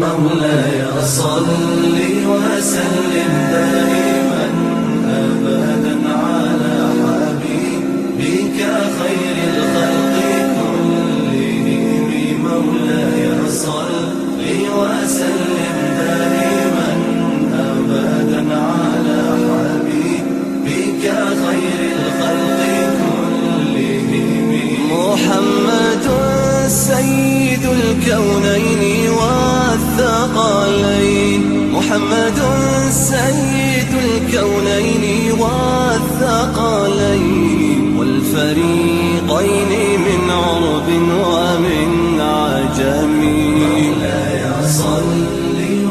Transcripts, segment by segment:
مولاي صل وسلم دائما أبدا على حبيبك خير الخلق كلهم. مولاي صل وسلم دائما أبدا على حبيبك خير الخلق كلهم. محمد سيد الكونين والثقلين، محمد سيد الكونين والثقلين والفريقين من عرب ومن عجم. مولاي صل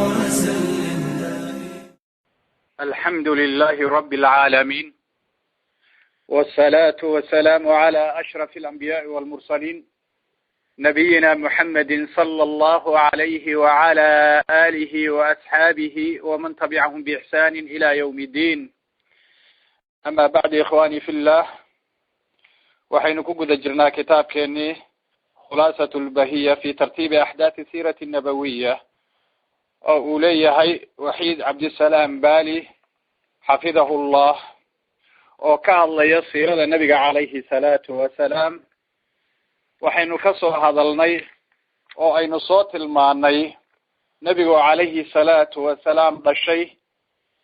وسلم. الحمد لله رب العالمين، والصلاة والسلام على أشرف الأنبياء والمرسلين نبينا محمد صلى الله عليه وعلى آله وأصحابه ومن تبعهم بإحسان إلى يوم الدين. أما بعد إخواني في الله، وحين كقد جرنا كتاب كني خلاصة البهية في ترتيب أحداث السيرة النبوية، أوليه وحيد عبد السلام بالي حفظه الله، وكان الله يصير النبي عليه الصلاة والسلام. waxaynu ka soo hadalnay oo aynu soo tilmaanay nabigu calayhi salaatu wasalaam dhashay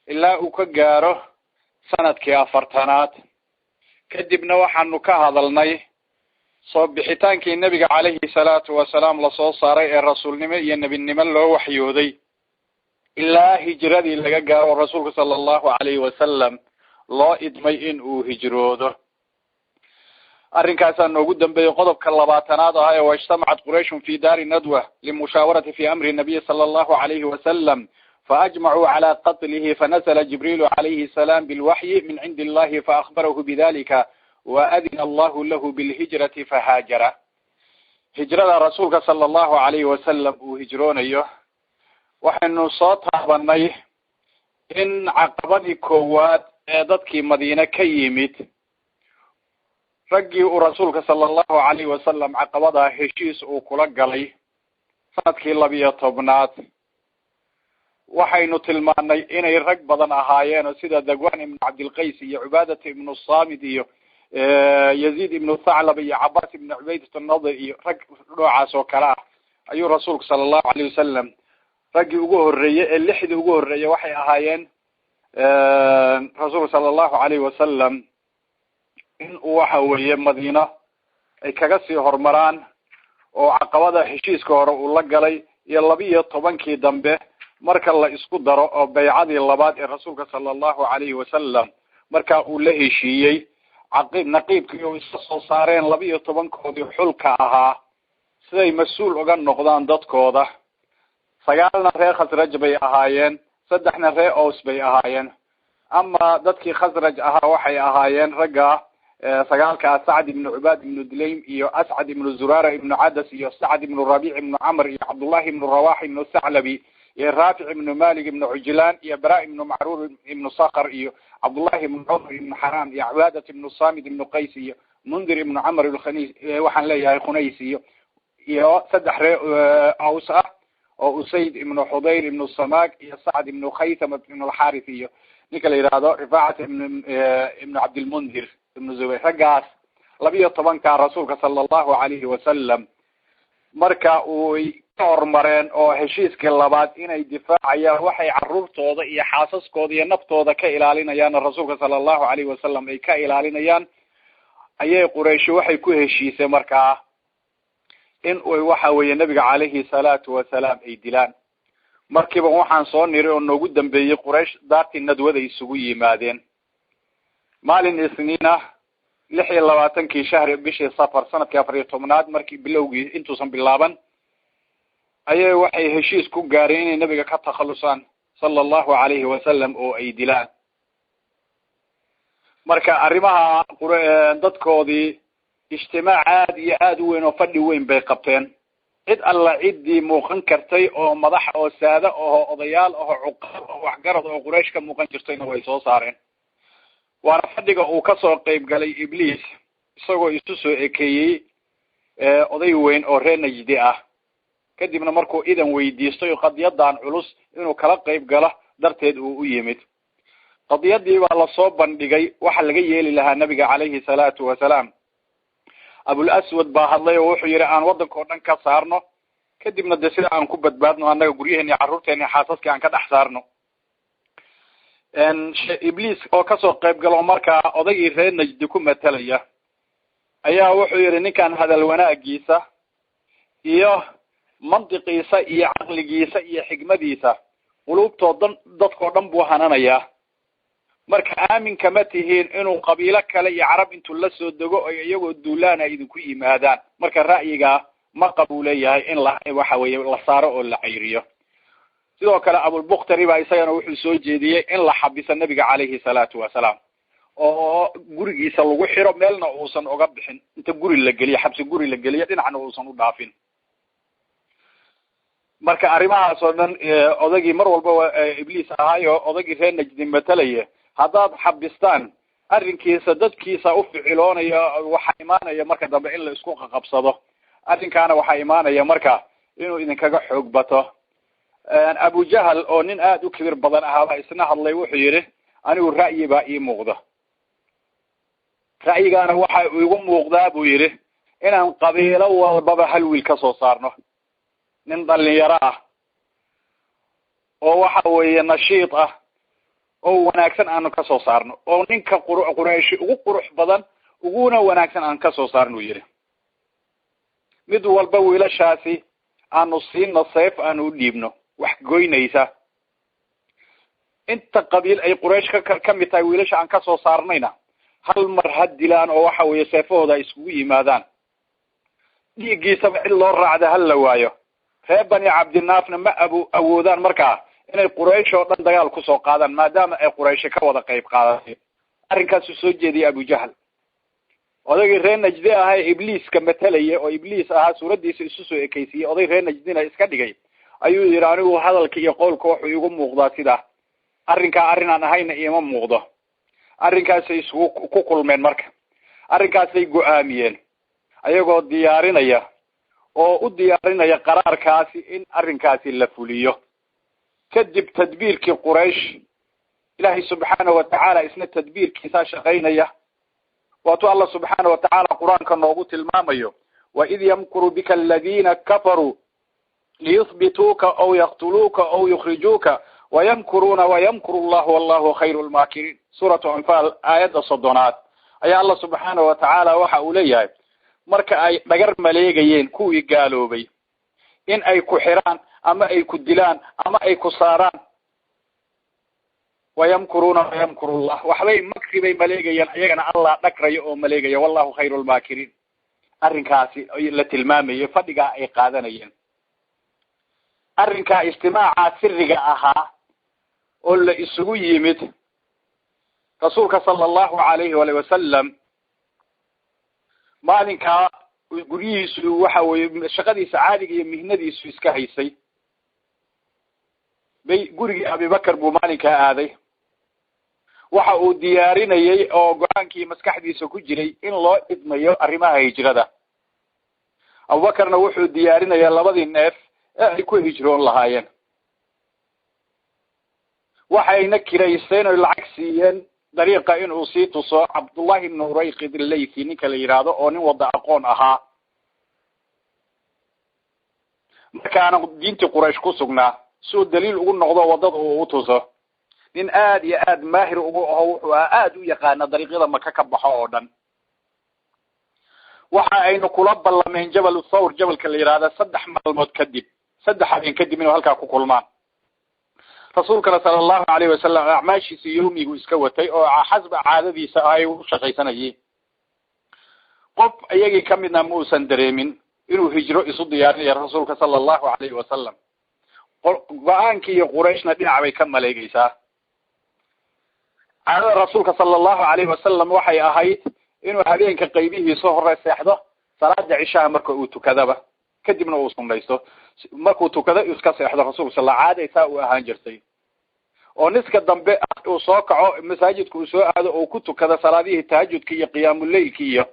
ilaa uu ka gaaro sanadkii 40aad. kadibna waxaanu ka hadalnay soo bixitaankii nabiga calayhi salaatu wasalaam la soo saaray ee rasuulnimo iyo nabinimo loo waxyooday ilaa hijradii laga gaaro rasuulka sallallahu alayhi wasallam loo idmay in uu hijroodo. arrinkaas noogu dambeeyay qodobka 20aad ah ee wajtamacad quraysh fi daar nadwa limushawarati fi amri nabiy sallallahu alayhi wasallam فأجمعوا على قتله فنزل جبريل عليه السلام بالوحي من عند الله فأخبره بذلك وأذن الله له بالهجرة فهاجر. هجرة رسولك صلى الله عليه وسلم وهجرون أيه وحن صوتها بنيه إن عقبني كواد ضدك مدينة كيمت رجي رسولك صلى الله عليه وسلم عقبضها هشيس وكلقلي sanadkii 12aad. waxaynu tilmaanay inay rag badan ahaayeen sida Dagwan ibn Abdulqays iyo Ubadah ibn Samid iyo Yazid ibn Tha'lab iyo Abbas ibn Ubayd an-Nadir iyo rag noocaas oo kala ayuu rasuulku sallallahu alayhi wasallam ragii ugu horeeyay ee lixdii ugu horeeyay waxay ahaayeen rasuulku sallallahu alayhi wasallam in uu waxa weeye Madiina ay kaga sii hormaraan oo caqabada heshiiska hore uu la galay iyo 12kii dambe marka la isku daro oo bay'adii labaad ee rasuulka sallallahu alayhi wasallam marka uu la heshiiyay naqiibkii oo soo saareen 12koodii xulka ahaa siday mas'uul uga noqdaan dadkooda. 9 reer Khasraj bay ahaayeen, 3 reer Aws bay ahaayeen. ama dadkii Khasraj ahaa waxay ahaayeen ragga 9 Sa'd ibn Ubad ibn Dulaym iyo As'ad ibn Zurara ibn Adas iyo Sa'd ibn Rabi' ibn Amr iyo Abdullah ibn Rawah ibn Sa'labi iyo Rafi' ibn Malik ibn Ujlan iyo Bara' ibn Ma'rur ibn Saqar iyo Abdullah ibn Umar ibn Haram iyo Ubadah ibn Samid ibn Qays iyo Mundir ibn Amr al-Khanis waxaan leeyahay Khunays iyo 3 reer Aws ah oo Usayd ibn Hudayr ibn Samaq iyo Sa'd ibn Khaytham ibn al-Harith iyo ninka la yiraahdo Rifa'at ibn Abd al-Mundir ibn Zubayr. ragaas 12ka rasuulka sallallahu alayhi wasallam marka uu hormareen oo heshiiska labaad inay difaacayaan waxay carruurtooda iyo xaasaskooda iyo naftooda ka ilaalinayaan rasuulka sallallahu alayhi wasallam ay ka ilaalinayaan ayay Quraysh waxay ku heshiisay markaa in uu waxa weeye nabiga calayhi salaatu wasalaam ay dilaan. markiiba waxaan soo niray oo noogu dambeeyay Quraysh daartii nadwada isugu yimaadeen maalin isniina 26kii shahr bishii Safar sanadkii 14aad markii bilowgii intuusan bilaaban ayay waxay heshiis ku gaareen inay nabiga ka takhalusaan sallallahu alayhi wasallam oo ay dilaan. marka arrimaha dadkoodii ijtimaac aad iyo aad u weyn oo fadhi weyn bay qabteen cid alla ciddii muuqan kartay oo madax oo saada oo odayaal oo cuqaab oo waxgarad oo quraysh ka muuqan jirtayna way soo saareen waana fadhiga uu ka soo qayb galay ibliis isagoo isu soo ekeeyey oday weyn oo reer najdi ah kadibna markuu idan weydiistay qadiyadan culus inuu kala qayb galo darteed uu u yimid qadiyadii baa la soo bandhigay waxa laga yeeli lahaa nabiga calayhi salaatu wasalaam abul aswad baa hadlay oo wuxuu yiri aan wadanka oo dhan ka saarno kadibna de sida aan ku badbaadno annaga guryaheena iyo carruurteena iyo xaasaska aan ka dhex saarno ibliis oo ka soo qayb galo markaa odaygii reer najdi ku matalaya ayaa wuxuu yiri ninkan hadal wanaagiisa iyo mantiqiisa iyo caqligiisa iyo xigmadiisa qulubtoodan dadkoo dhan buu hananayaa marka aamin kama tihiin inuu qabiilo kale iyo carab intuu la soo dego oo iyagoo duulaan ay idinku yimaadaan marka ra'yiga ma qabuuleeyahay in waxa weeye la saaro oo la cayriyo sidoo kale abulbukhtari baa isagana wuxuu soo jeediyey in la xabiso nabiga calayhi salaatu wasalaam oo gurigiisa lagu xiro meelna uusan uga bixin inta guri la geliyo xabsi guri la geliyo dhinacna uusan u dhaafin marka arrimahaas oo dhan odagii mar walba ibliis ahaayo odagii reer najdi matalaya haddaad xabistaan arrinkiisa dadkiisa u ficiloonaya waxaa imaanaya marka dambe in la isku qaqabsado arrinkaana waxaa imaanaya marka inuu idinkaga xoog bato abu jahal oo nin aad u kibir badan ahaabaa isna hadlay wuxuu yidhi anigu ra'yi baa ii muuqda ra'yigaana waxa igu muuqdaa buu yidhi inaan qabiilo walbaba hal wiil ka soo saarno nin dhalinyaro ah oo waxa weeye nashiid ah oo wanaagsan aanu ka soo saarno oo ninka quraysh ugu qurux badan uguna wanaagsan aan ka soo saarno yiri mid walba wiilashaasi aanu siino seef aanu u dhiibno wax goynaysa inta qabiil ay quraysh ka mid tahay wiilasha aan ka soo saarnayna hal mar hadilaan oo waxa weeye seefahooda ay isugu yimaadaan dhiiggiisaba cid loo raacda hal la waayo reer bani cabdinaafna ma awoodaan markaa inay quraysh oo dhan dagaal kusoo qaadaan maadaama ay quraysh ka wada qayb qaadatay arrinkaasu soo jeediyay abu jahal odaygii reer najdi ahaa ibliiska matalaya oo ibliis ahaa suuraddiisa isu soo ekeysiyey oday reer najdina iska dhigay ayuu yidhi anigu hadalka iyo qowlka wuxuu igu muuqdaa sidaa arrinkaa arrin aan ahayna iima muuqdo arrinkaasay isugu ku kulmeen marka arrinkaasay go-aamiyeen ayagoo diyaarinaya oo u diyaarinaya qaraarkaasi in arrinkaasi la fuliyo kadib tadbiirkii quraysh ilaahay subxaanahu watacaala isna tadbiirkiisaa shaqaynaya waatuu allah subxaanahu watacaala qur-aanka noogu tilmaamayo waid yamkuru bika aladiina kafaruu liyuhbituuka aw yaqtuluuka aw yukhrijuuka wayamkuruuna wayamkuru llahu wallahu khayru lmaakiriin suuratu anfaal aayadda 30 ayaa allah subxaanahu watacaala waxa uu leeyahay marka ay dhagar maleegayeen kuwii gaaloobay in ay ku xiraan ama ay ku dilaan ama ay ku saaraan wayamkuruuna wayamkuru llah waxbay makri bay maleegayaan iyagana allah dhagrayo oo maleegaya wallahu khayru lmaakiriin arrinkaasi la tilmaamayo fadhigaa ay qaadanayeen arrinkaa istimaaca siriga ahaa oo la isugu yimid rasuulka sala allahu alayhi wasalam maalinkaa guryihiisu waxa weeye shaqadiisa caadiga iyo mihnadiisu iska haysay bay gurigii abibakar buu maalinkaa aaday waxa uu diyaarinayay oo go-aankii maskaxdiisa ku jiray in loo idmayo arrimaha hijrada abubakarna wuxuu diyaarinayaa labadii neef ee ay ku hijroon lahaayeen waxayna kiraysteen oo lacag siiyeen dariiqa inuu sii tuso cabdullahi ibn urayqid al-laythi ninka la yiraahdo oo nin wada aqoon ahaa markaana diintii quraysh ku sugnaa soo daliil ugu noqdo wadada uu tuso nin aad iyo aad maahir ugu ahaa wuxuu aad u yaqaan dariiqada maka ka baxo oo dhan waxa aynu kula ballameen jabal thawr jabalka la yiraahdo 3 maalmood kadib 3 habeen kadib inuu halka ku kulmaan rasuulka sallallahu alayhi wasallam acmaashiisa yawmigu iska watay oo xasba caadadiisa ay u shaqaysanayeen qof ayagii kamidna muusan dareemin inuu hijro isu diyaarinayo rasuulka sallallahu alayhi wasallam go-aankii iyo qurayshna dhinac bay ka maleegaysaa caadada rasuulka sallallahu alayhi wasallam waxay ahayd inuu habeenka qaybihiisa hore seexdo salaada cishaa marka uu tukadaba kadibna uu sunnaysto markuu tukado iska seexdo rasuulka sala caadaysaa uu ahaan jirtay oo niska dambe uu soo kaco masaajidka uu soo aado oo ku tukada salaadihii tahajjudka iyo qiyaamuleylka iyo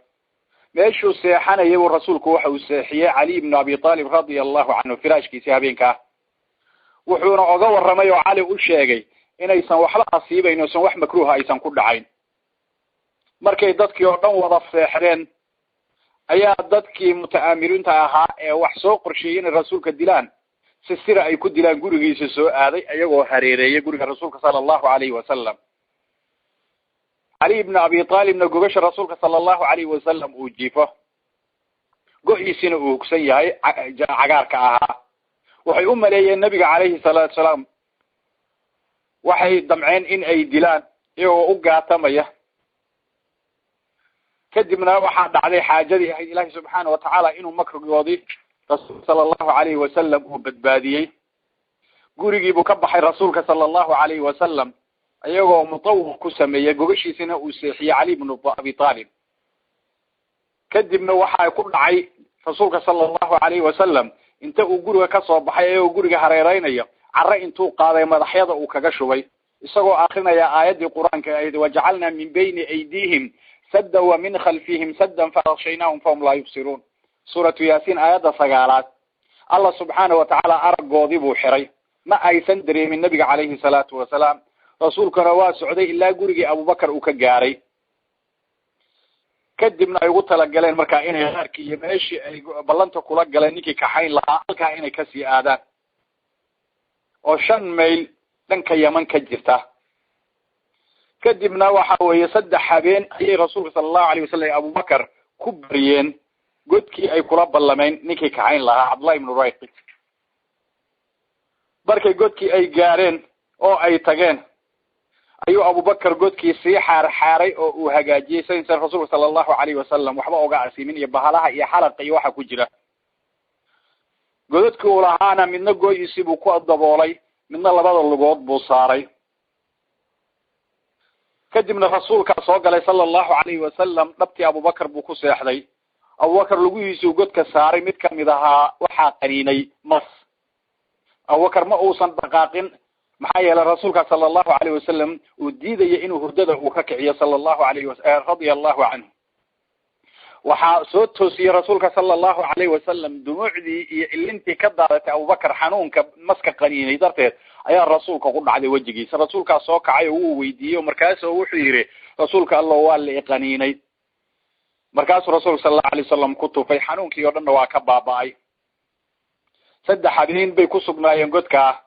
meeshuu seexanayay uu rasuulku waxa uu seexiyey cali ibn abi talib radiyallahu anhu firaashkiisa habeenka wuxuuna oga waramay oo cali u sheegay inaysan waxba asiibayn oo san wax makruuha aysan ku dhacayn markay dadkii oo dhan wada seexdeen ayaa dadkii mutaamiriinta ahaa ee wax soo qorsheeyay in rasuulka dilaan si sira ay ku dilaan gurigiisa soo aaday ayagoo hareereeyay guriga rasuulka sallallahu alayhi wasallam Ali ibn Abi Talib na gogasha rasuulka sallallahu alayhi wasallam uu jiifo go'isina uu hugsan yahay cagaarka ahaa waxay u maleeyeen nabiga alayhi salatu wasalam waxay damceen in ay dilaan iyagoo u gaatamaya kadibna waxaa dhacday xaajadii ahayd ilaahi subxaanahu watacaala inuu makrigoodii rasuulka sallallahu alayhi wasallam uu badbaadiyey gurigiibuu ka baxay rasuulka sallallahu alayhi wasallam ayagoo mutawaf ku sameeyay gogashiisina uu seexiyay cali ibn abi talib kadibna waxaa ku dhacay rasuulka sallallahu alayhi wasallam inta uu guriga ka soo baxay ayagoo guriga hareereynayo carra intuu qaaday madaxyada uu kaga shubay isagoo akhrinaya aayadii quraanka ay wajacalna min bayni aydihim sadda wa min khalfihim saddan faghshaynahum fahum la yubsirun suratu yasin aayada 9 Allah subhanahu wa ta'ala aragoodii buu xiray ma aysan dareemin nabiga alayhi salatu wasalaam rasuulkana waa socday ilaa gurigii Abu Bakar uu ka gaaray kadibna ay ugu talagaleen markaa inay qaarkii iyo meeshii ay ballanta kula galeen ninkii ka xayn lahaa halkaa inay ka sii aadaan oo 5 mayl dhanka Yaman ka jirta kadibna waxa weeye 3 habeen ayay rasuulka sallallahu alayhi wasallam Abu Bakar ku bariyeen godkii ay kula ballameen ninkii ka xayn lahaa Abdullah ibn Urayqi markay godkii ay gaareen oo ay tageen ayuu Abu Bakar godkii si xaaray oo uu hagaajiyay sayidina rasuulka sallallahu alayhi wasallam waxba oga asiimin iyo bahalaha iyo xalaq iyo waxa ku jira godadkii uu lahaana midna gooyisi buu ku daboolay midna labada lugood buu saaray kadibna rasuulka soo galay sallallahu alayhi wasallam dhabtii Abu Bakar buu ku seexday Abu Bakar lugihiisu godka saaray mid kamid ahaa waxa qaniinay mas Abu Bakar ma uusan dhaqaaqin maxaa yeelay rasuulka sallallahu alayhi wasallam uu diiday inuu hurdada uu ka kiciyo sallallahu alayhi wasallam radiyallahu anhu waxa soo toosiyay rasuulka sallallahu alayhi wasallam dumuucdii iyo ilintii ka daaratay Abu Bakar xanuunka maska qaniinay darteed ayaa rasuulka ku dhacday wajigiisa rasuulka soo kacay oo uu weydiiyay markaas oo wuxuu yiri rasuulka Allah waa la qaniinay markaas rasuulka sallallahu alayhi wasallam ku tufay xanuunkii oo dhan waa ka baaba'ay 3 habeen bay ku sugnaayeen godka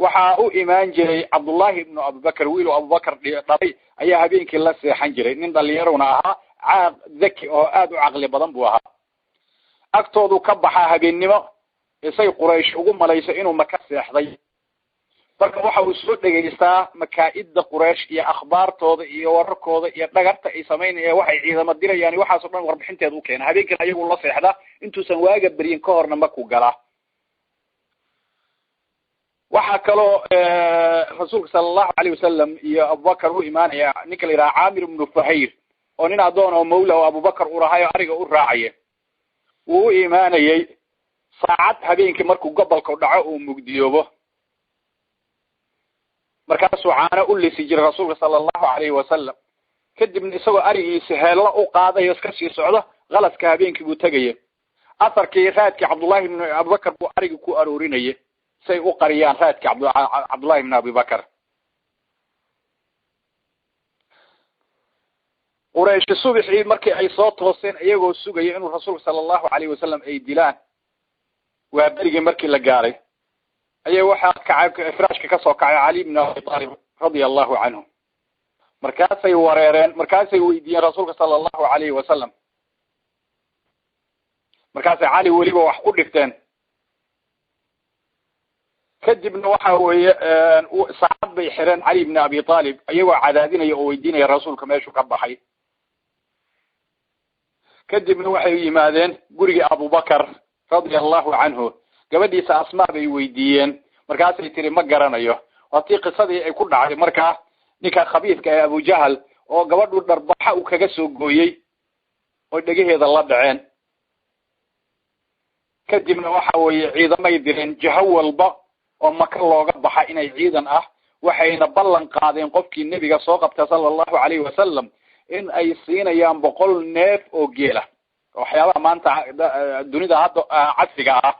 waxa uu iimaan jiray Abdullah ibn Abu Bakar wiil Abu Bakar dhalay ayaa habeenkii la seexan jiray nin dhalinyarona ahaa caaq zaki oo aad u aqli badan buu ahaa agtoodu ka baxa habeennimo isay Quraysh ugu malayso inuu Maka seexday marka waxa uu soo dhageystaa makaa'idda Quraysh iyo akhbaartooda iyo wararkooda iyo dhagarta ay sameynayaan waxay ciidamada dirayaan waxaas oo dhan warbixinteedu keenay habeenkii ayagu la seexda intuusan waaga bariin ka horna ma ku gala waxa kaloo rasuulka sallallahu alayhi wasallam iyo Abu Bakar uu iimaanaya ninka la yiraahdo Amir ibn Fuhayr oo nin adoon oo mawla oo Abu Bakar uu raahay ariga u raacay uu iimaanayay saacad habeenkii markuu gobolka dhaco uu mugdiyoobo markaasuu caana u lisi jiray rasuulka sallallahu alayhi wasallam kadibna isagoo arigiisa heella u qaaday iska sii socdo qaladka habeenkii buu tagayay asarkii raadkii Abdullah ibn Abu Bakar buu ariga ku aroorinayay say u qariyaan raadkii Abdullah ibn Abi Bakar Quraysh subaxii markii ay soo tooseen iyagoo sugaya inuu rasuulka sallallahu alayhi wasallam ay dilaan waa berigii markii la gaaray ayaa waxa kacay firaashka ka soo kacay Ali ibn Abi Talib radiyallahu anhu markaasay wareereen markaasay weydiiyeen rasuulka sallallahu alayhi wasallam markaasay Ali waliba wax ku dhigteen kadibna waxa weeye saacad bay xireen Ali ibn Abi Talib ayagoo cadaadinaya oo weydiinaya rasuulka meeshu ka baxay kadibna waxay yimaadeen guriga Abu Bakar radiyallahu anhu gabadhiisa Asmaa bay weydiiyeen markaasay tiri ma garanayo watii qisadii ay ku dhacday markaa ninka khabiidka ee Abu Jahl oo gabadhu darbaxa uu kaga soo gooyay oo dhageheeda la dhaceen kadibna waxa weeye ciidamay direen jaho walba oo maka looga baxa inay ciidan ah waxayna ballan qaadeen qofkii nabiga soo qabtay sallallahu alayhi wasallam in ay siinayaan 100 neef oo geela waxyaabaha maanta dunida hadda casriga ah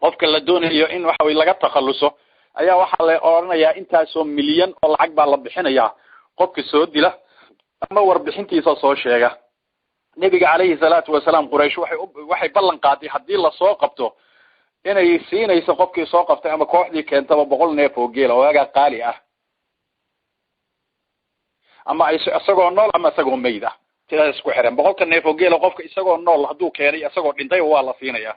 qofka la doonayo in waxa weeye laga takhaluso ayaa waxa la oranayaa intaas oo milyan oo lacag baa la bixinayaa qofka soo dila ama warbixintiisa soo sheega nabiga alayhi salatu wasalaam quraysh waxay ballan qaaday hadii la soo qabto inay siinayso qofkii soo qabtay ama kooxdii keentaba 100 neef oo geel oo aga qaali ah ama ay isagoo nool ama isagoo meyd ah sida isku xiran 100 neef oo geel qofka isagoo nool haduu keenay isagoo dhintay waa la siinaya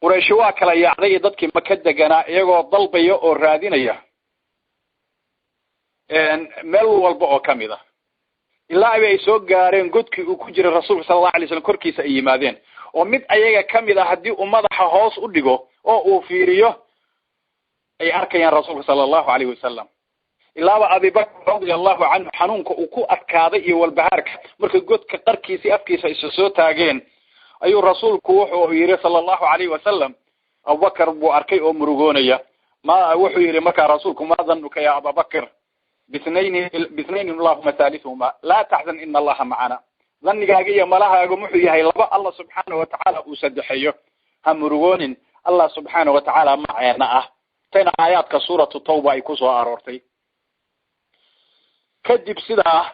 quraysh waa kala yaacday dadkii Maka deganaa iyagoo dalbaya oo raadinaya meel walba oo kamid ah ilaa ay soo gaareen godkii uu ku jiray rasuulka sallallahu alayhi wasallam korkiisa ay yimaadeen oo mid ayaga kamid ah hadii uu madaxa hoos u dhigo oo uu fiiriyo ay arkayaan rasuulka sallallahu alayhi wasallam ilaa Abu Bakr radiyallahu anhu xanuunka uu ku adkaaday iyo walbahaarka markii godka qarkiisa afkiisa isu soo taageen ayuu rasuulku wuxuu yiri sallallahu alayhi wasallam Abu Bakr buu arkay oo murugoonaya ma wuxuu yiri marka rasuulku ma dhanka ya Abu Bakr باثنين اللهم ثالثهما لا تحزن إن الله معنا ظنك يا ملها جمحي هاي لبا الله سبحانه وتعالى أسدحيه همرون الله سبحانه وتعالى معنا تين آيات كسورة التوبة يكسو أرورتي كدب سدا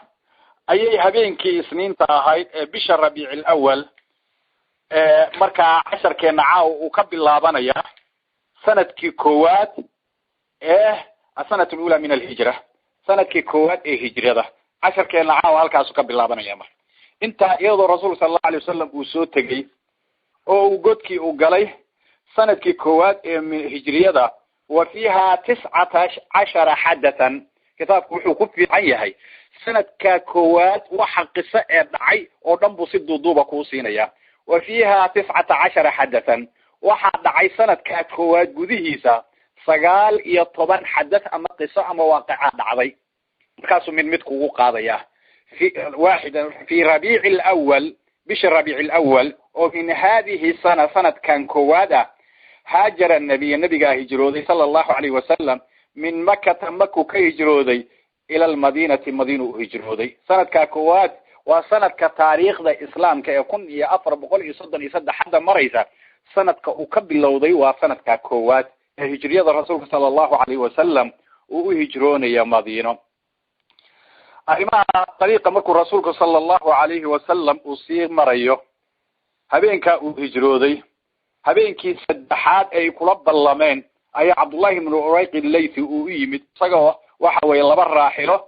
أي هبين كي سنين تاهاي بشر ربيع الأول مركا 10 كان عاو وقبل لابانيا سنة كي كوات السنة الأولى من الهجرة sanadkii koowaad ee hijrada 10 keen lacag halkaas ka bilaabanaya mar inta iyadoo rasuulka sallallahu alayhi wasallam uu soo tagay oo uu godkii u galay sanadkii koowaad ee hijriyada wa fiha 19 hadathan kitaabku wuxuu ku fiican yahay sanadka koowaad waxa qiso ee dhacay oo dhan buu si duuduuba ku siinaya wa fiha 19 hadathan waxa dhacay sanadka koowaad gudihiisa 19 حدث أما قصة أما واقعة دعضي مركز من متكو قاضية في واحدا في ربيع الأول بش الربيع الأول ومن هذه السنة سنة كان كوادة هاجر النبي هجرودي صلى الله عليه وسلم من مكة مكة كهجرودي إلى المدينة هجرودي سنة كواد وسنة كتاريخ ذا إسلام كيكون يأفر بقول يصد حدا مريزة سنة كأكبل لوضي وسنة كواد هجرية الرسول صلى الله عليه وسلم وهجرون يا مدينة أما طريقة مركو الرسول صلى الله عليه وسلم أصير مريو هبينك هجرودي هبينك سدحات أي كلاب اللمين أي عبد الله بن أريق الليثي ويمد صقوة وحوي لبر راحله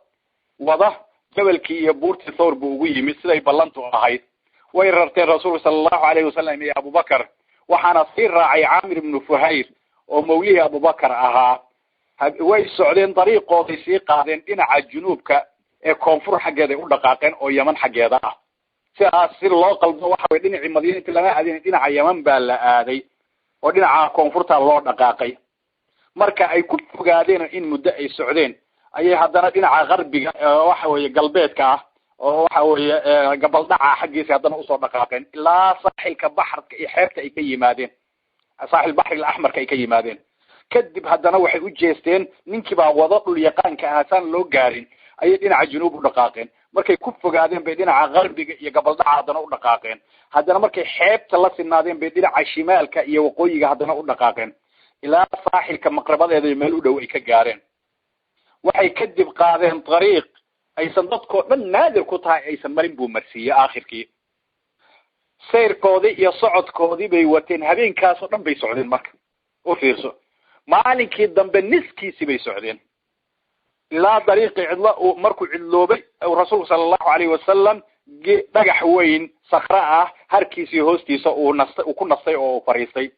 وضح جبلك يبورت ثور بويمد سيدي بلانتو أهيد ويررتين الرسول صلى الله عليه وسلم يا أبو بكر وحنا صير راعي عامر بن فهير وموليه أبو بكر أها way socdeen dariiqoodii sii qaadeen dhinaca junuubka ee koonfur xageeda u dhaqaaqeen oo Yaman xageeda ah si loo qalbo waxa way dhinacii Madiinada laga aadeen dhinaca Yaman baa la aaday oo dhinaca koonfurta loo dhaqaaqay marka ay ku fogaadeen in muddo ay socdeen ayay haddana dhinaca qarbiga waxa way galbeedka ah oo waxa way gabal dhaca xageesa haddana u soo dhaqaaqeen ilaa saaxilka baxarka iyo xeebta ay ka yimaadeen saaxil baxr al-ahmar ay ka yimaadeen kadib haddana waxay u jeesteen ninkii baa wada dhul yaqaanka ahsan loo gaarin ayay dhinaca junuub u dhaqaaqeen markay ku fogaadeen bay dhinaca qarbiga iyo gabaldhaca haddana u dhaqaaqeen haddana markay xeebta la sinaadeen bay dhinaca shimaalka iyo waqooyiga haddana u dhaqaaqeen ilaa saaxilka maqrabadeeda meel u dhow ay ka gaareen waxay kadib qaadeen dariiq aysan dadkoo dhan naadir ku tahay aysan marin buu marsiiyay aakhirkii sayrkoodii iyo socodkoodii bay wateen habeenkaas oo dhan bay socdeen marka u fiirso maalinkii dambe niskiisii bay socdeen ilaa dariiqii cidla uu markuu cidloobay rasuulku sallallahu alayhi wasallam dhagax weyn sakhra ah harkiisii hoostiisa uu ku nastay oo fariistay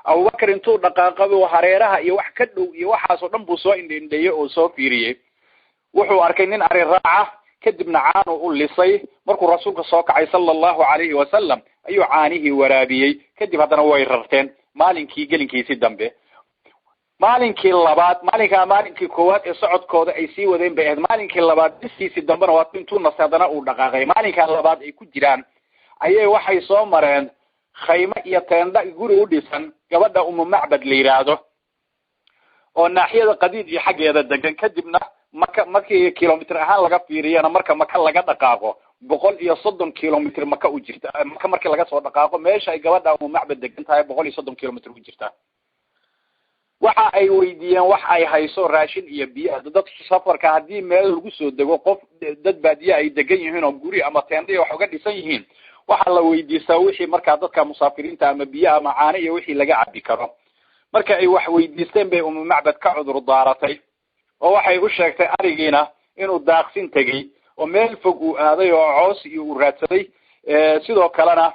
Abu Bakr intuu dhaqaaqay hareeraha iyo wax ka dhow iyo waxaas oo dhan buu soo indheeyay oo soo fiiriyay wuxuu arkay nin ari raaca kadibna caano u lisay markuu rasuulku soo kacay sallallahu alayhi wasallam ayuu caanihii waraabiyay kadib haddana way rarteen maalinkii gelinkiisii dambe maalinkii labaad maalinkii koowaad ee socodkooda ay sii wadeen bay ahayd maalinkii labaad dhistiisii dambena waa intuu nasay haddana uu dhaqaaqay maalinka labaad ay ku jiraan ayay waxay soo mareen khayma iyo teenda guri u dhisan gabadha Macbad la yiraahdo oo naaxiyada qadiid iyo xageeda degan kadibna markii kilomitir ahaan laga fiiriyana marka Maka laga dhaqaaqo 130 kilomitir Maka u jirta Maka markii laga soo dhaqaaqo meesha ay gabadha Macbad degan tahay 130 kilomitir u jirta waxa ay weydiiyeen wax ay hayso raashin iyo biyo dadka safarka hadii meel lagu soo dego qof dad baadiye ay degan yihiin oo guri ama teendho wax uga dhisan yihiin waxa la weydiisaa wixii marka dadka musaafiriinta ama biyo ama caano iyo wixii laga cabi karo marka ay wax weydiisteen bay Macbad ka cudur daaratay oo waxay u sheegtay arigiina inuu daaqsin tagay oo meel fog uu aaday oo coos iyo uu raadsaday sidoo kalena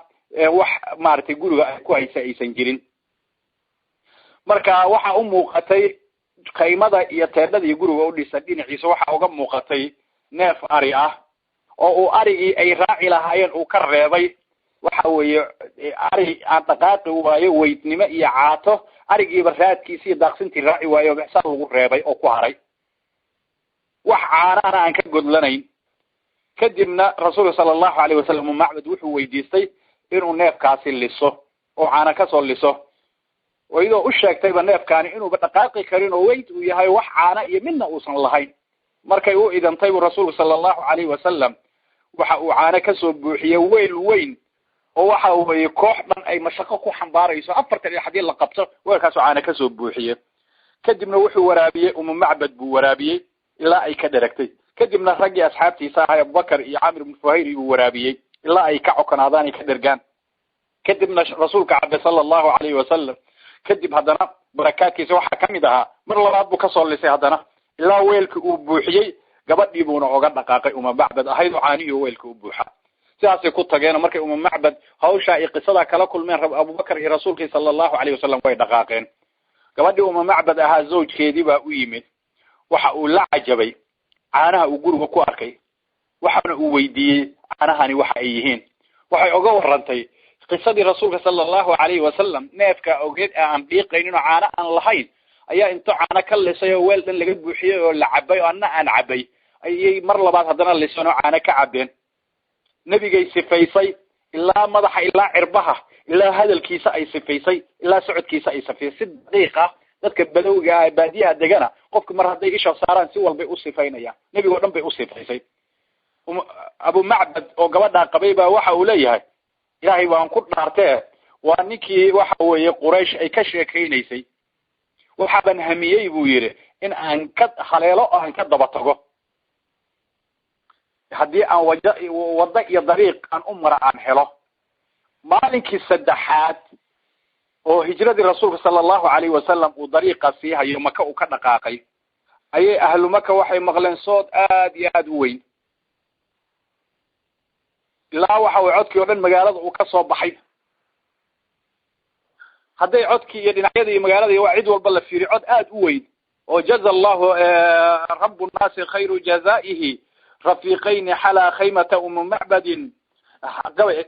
wax maartay guriga ay ku aysan jirin marka waxa u muuqatay qaymada iyo teedada guriga u dhisan dhinaciisa waxa uga muuqatay neef ari ah oo uu arigii ay raaci lahaayeen uu ka reebay waxa weeye ari aan dhaqaaqi waayo weydnimo iyo caato arigiiba raadkiisii daaqsintii raaci waayo bixsan lagu reebay oo ku haray wax caanaana aan ka godlanayn kadibna rasuulka sallallahu alayhi wasallam Macbad wuxuu weydiistay inuu neefkaasi liso oo caana ka soo liso oo u sheegtay neefkaani inuu dhaqaaqi karin oo weyd uu yahay wax caana iyo midna uusan lahayn markay uu idantay rasuulka sallallahu alayhi wasallam waxa uu caana ka soo buuxiyay weel weyn oo waxa uu koox dhan ay mashaqo ku xambaarayso afartan hadii la qabto weelkaas caana ka soo buuxiyay kadibna wuxuu waraabiyay Macbad buu waraabiyay ilaa ay ka dharagtay kadibna ragii asxaabtiisa Abu Bakar iyo Amir ibn Fuhayr uu waraabiyay ilaa ay ka cokonaadaan ay ka dhargaan kadibna rasuulka sallallahu alayhi wasallam kadib hadana barakaadkiisa waxa kamid aha mar labaad buu ka soo lisay hadana ilaa weelka uu buuxiyay gabadhii buuna uga dhaqaaqay Macbad ahayd caaniyo weelka uu buuxa sidaas ku tageen markay Macbad hawsha ay qisada kala kulmeen Abu Bakar iyo rasuulka sallallahu alayhi wasallam way dhaqaaqeen gabadhii Macbad ahaa zawjkeedii baa u yimid waxa uu la cajabay caanaha uu guriga ku arkay waxaana uu weydiiyay caanahani waxa ay yihiin waxay uga warantay qisadii rasuulka sallallahu alayhi wasallam neefka ogeed aan dhiiqaynin caana aan lahayn ayaa inta caana ka lisay oo weel dhan laga buuxiyay oo la cabay oo aan cabay ayay mar labaad hadana lisano caana ka cabeen nabigay sifaysay ilaa madaxa ilaa cirbaha ilaa hadalkiisa ay sifaysay ilaa socodkiisa ay sifaysay daqiiqa dadka badowga baadiyaha degana qofka mar haday isha saaraan si walba u sifaynaya nabiga dhan bay u sifaysay Abu Macbad oo gabadha qabay baa waxa uu leeyahay ilaahay waan ku dhaartay waa ninkii waxa weeye Quraysh ay ka sheekaynaysay waxa ban hamiyay buu yiri in aan ka haleelo oo aan ka daba tago hadii aan wada iyo dariiq aan umra aan helo maalinkii saddexaad oo hijradii rasuulka sallallahu alayhi wasallam uu dariiqaasi hayo Maka uu ka dhaqaaqay ayay ahlu Maka waxay maqleen sood aad iyo aad u weyn ilaa waxa uu codkii oo dhan magaalada uu ka soo baxay haday codkii iyo dhinacyadii magaalada iyo cid walba la fiiri cod aad u weyn oo jazallahu rabbun nas khayru jazaihi rafiqayn hala khaymata Macbad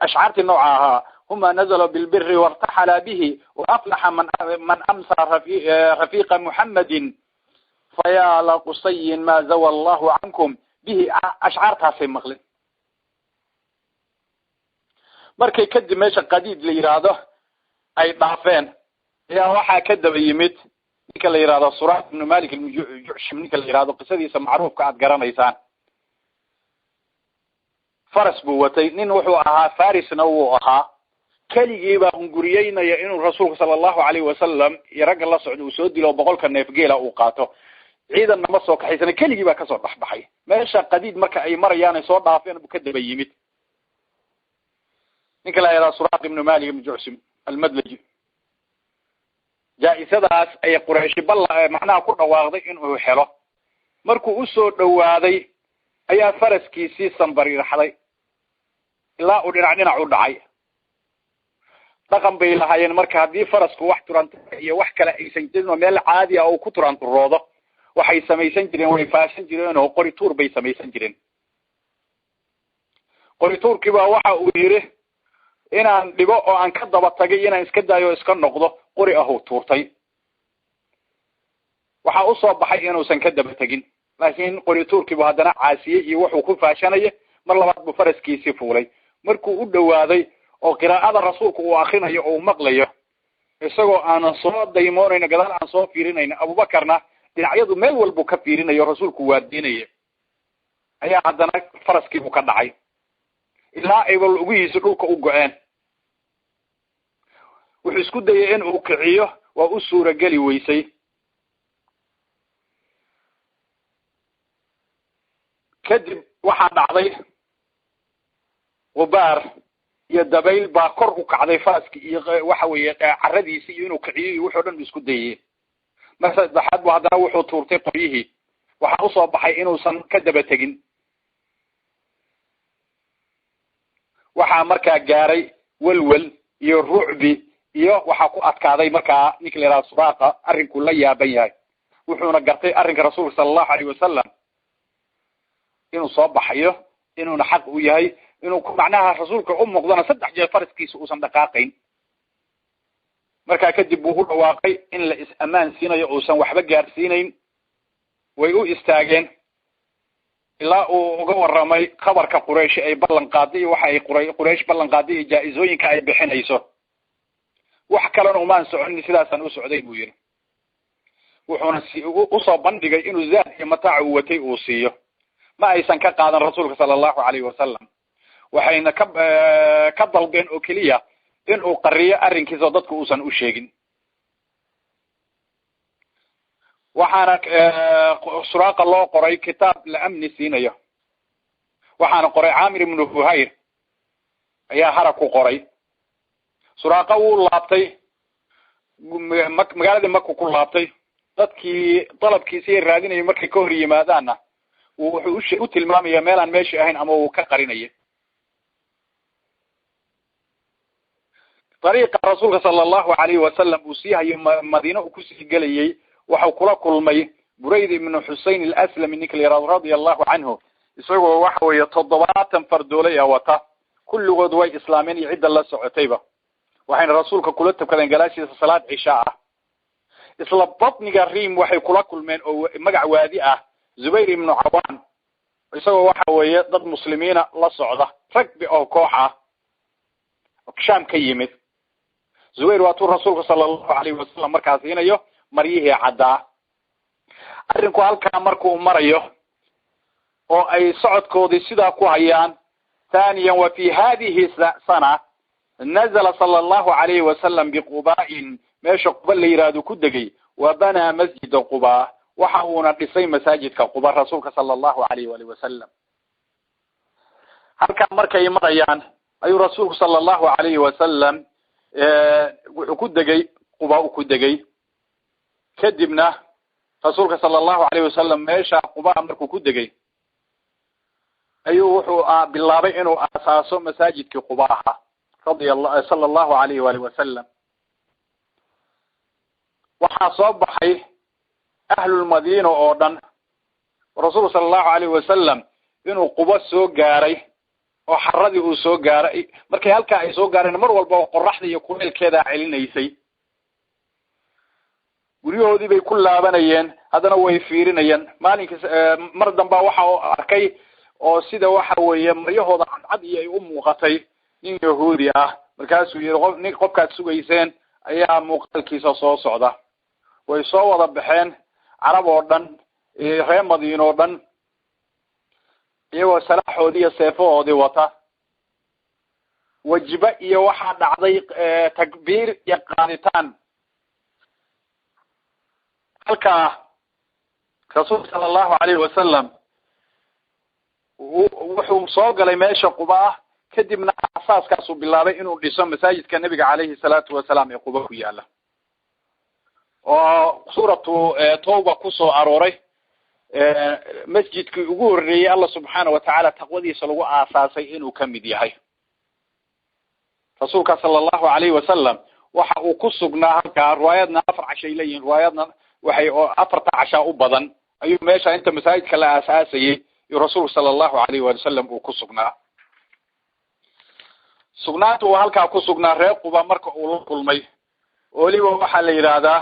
ash'arti noocaha huma nazalu bil birri wartahala bihi wa aflaha man amsa rafiqa Muhammadin faya la qusay ma zawa Allahu ankum bihi ash'artaasi maqlin markay kadib meesha qadiid la yiraahdo ay dhaafeen ayaa waxa ka daba yimid ninka la yiraahdo Surah ibn Malik al-Ju'shim ninka la yiraahdo qisadiisa macruufka aad garanaysaan faras buu watay nin wuxuu ahaa farisna uu ahaa kaligii baa hunguriyeynaya inuu rasuulka sallallahu alayhi wasallam iraga la socdo soo dilo 100 neef geela uu qaato ciidan nama soo kaxaysana kaligii baa ka soo dhaxbaxay meesha qadiid marka ay marayaan soo dhaafeen buu ka daba yimid ninka la yiraahdo Surah ibn Malik al-Ju'shim al-Madlaji jaaisadaas ay Quraysh balla macnaha ku dhawaaqday inuu helo markuu u soo dhawaaday ayaa faraskiisii sanbari raxday ilaa uu dhinac u dhacay dhaqan bay lahaayeen marka hadii farasku wax turanta iyo wax kale aysan jirin oo meel caadi ah oo ku turantoodo waxay sameeysan jireen way faashan jireen oo qori tuur bay sameeysan jireen qori tuurkii baa waxa uu yiri inaan dhigo oo aan ka daba tagay inaan iska daayo iska noqdo qori ah oo tuurtay waxa uu soo baxay inuu san ka daba tagin laakiin qori tuurkii baa hadana caasiyay iyo wuxuu ku faashanay mar labaad buu faraskiisii fuulay markuu u dhawaaday oo qiraa'ada rasuulku uu akhrinayo oo maqlayo isagoo aan soo daymoonayna gadaal aan soo fiirinayna abubakarna dhinacyadu meel walba ka fiirinayo rasuulku waa diinaya ayaa haddana faraskii uu ka dhacay ilaa ay wal ugu yihiin dhulka u go'een wuxuu isku dayay in uu kiciyo waa u suura gali weysay kadib waxaa dhacday qubaar iyo dabayl baa kor u kacday faraskii iyo waxa weeye carradiisii iyo inuu kiciyo iyo wuxuu dhan isku dayay marka saddexaad buu haddana wuxuu tuurtay qoryihii waxaa usoo baxay inuusan ka daba tegin waxaa markaa gaaray welwel iyo rucbi iyo waxaa ku adkaaday markaa ninka la yidhaha Suraaqa arrinku la yaaban yahay wuxuuna gartay arrinka rasuulka sallallahu alayhi wasallam inuu soo baxayo inuuna xaq u yahay inuu macnaha rasuulka u muuqdana saddex jeer faraskiisa uusan dhaqaaqayn markaa kadib buu u dhawaaqay in la is-amaan siinayo uusan waxba gaarsiinayn way u istaageen ilaa uu uga warramay khabarka Quraysh ay ballan qaaday iyo waxa ay Quraysh ballan qaaday iyo jaa-isooyinka ay bixinayso wax kalena uma soconin sidaasan u socday buu yiri wuxuuna u soo bandhigay inuu zaad iyo mataac uu watay uu siiyo ma aysan ka qaadan rasuulka sallallahu alayhi wasallam waxayna ka dalbeen oo kaliya in uu qariyo arrinkiisa dadku uusan u sheegin waxaana Suraaqa loo qoray kitaab la amni siinayo waxaana qoray Aamir ibn Fuhayr ayaa harag ku qoray Suraaqa uu laabtay magaalada Makka ku laabtay dadkii dalabkiisa raadinayay markay ka hor yimaadaana wuxuu u tilmaamaya meelaan meesha ahayn ama uu ka qarinayay طريق رسولك صلى الله عليه وسلم وسيها مدينة وكسي قليي وحو كل بريد بن حسين الأسلم نيكلي رضي الله عنه يسوي وحو يتضباطا فردوليا وطا كل غدوي إسلامين يعد الله سعتيبة وحين رسولك كلتب كذا انقلاشي صلاة عشاء إسلام نقريم وحي كل من مقع وادئة زبير بن عوان يسوي وحو ضد مسلمين الله سعودة ركب أو كوحة شام كيمت زبير واتو رسولك صلى الله عليه وسلم مركزين ايو مريه عدا arrinku halka markuu marayo oo ay socodkoodii sida ku hayaan ثانيا وفي هذه السنة نزل صلى الله عليه وسلم بقباء ماشي قبل يرادو كدغي وبنى مسجد قباء وحاونا دhisay masaajidka quba rasuulka sallallahu alayhi wa sallam halka markay marayaan ayuu rasuulku sallallahu alayhi wa sallam ku degay quba ku degay kadibna rasuulka sallallahu alayhi wa sallam meesha quba markuu ku degay ayuu wuxuu bilaabay inuu asaaso masaajidka quba radiyallahu sallallahu alayhi wa sallam waxa soo baxay ahlul madiina oo dhan rasuulka sallallahu alayhi wa sallam inuu quba soo gaaray oo xaradii uu soo gaaray markay halka ay soo gaareen mar walba qorraxda iyo kuleelkeeda celinaysay guriyoodii bay ku laabanayeen hadana way fiirinayeen maalinka mar damba waxa uu arkay oo sida waxa weeye maryahooda cad iyo ay u muuqatay nin yahuudi ah markaas uu yiri qofkaad sugayseen ayaa muuqaalkiisa soo socda way soo wada baxeen carab oo dhan reer madiino oo dhan iyagoo salaaxoodii iyo seefahoodii wata wajiba iyo waxaa dhacday takbiir iyo qaaditaan halka rasuulka sallallahu alayhi wa sallam wuxuu soo galay meesha quba kadibna asaaskaas uu bilaabay inuu dhiso masaajidka nabiga calayhi salaatu wasalaam ee quba ku yaala oo suuratu tawba ku soo arooray masjidkii ugu horeeyay Allah subhanahu wa ta'ala taqwadiisa lagu aasaasay inuu kamid yahay rasuulka sallallahu alayhi wa sallam waxa uu ku sugnaa halka riwaayadna 4 cashay leeyihiin riwaayadna waxay 4 casha u badan ayuu meesha inta masaajidka la aasaasayay rasuulka sallallahu alayhi wa sallam uu ku sugnaa sugnaantu halka ku sugnaa reer quba marka uu la kulmay waliba waxa la yiraahdaa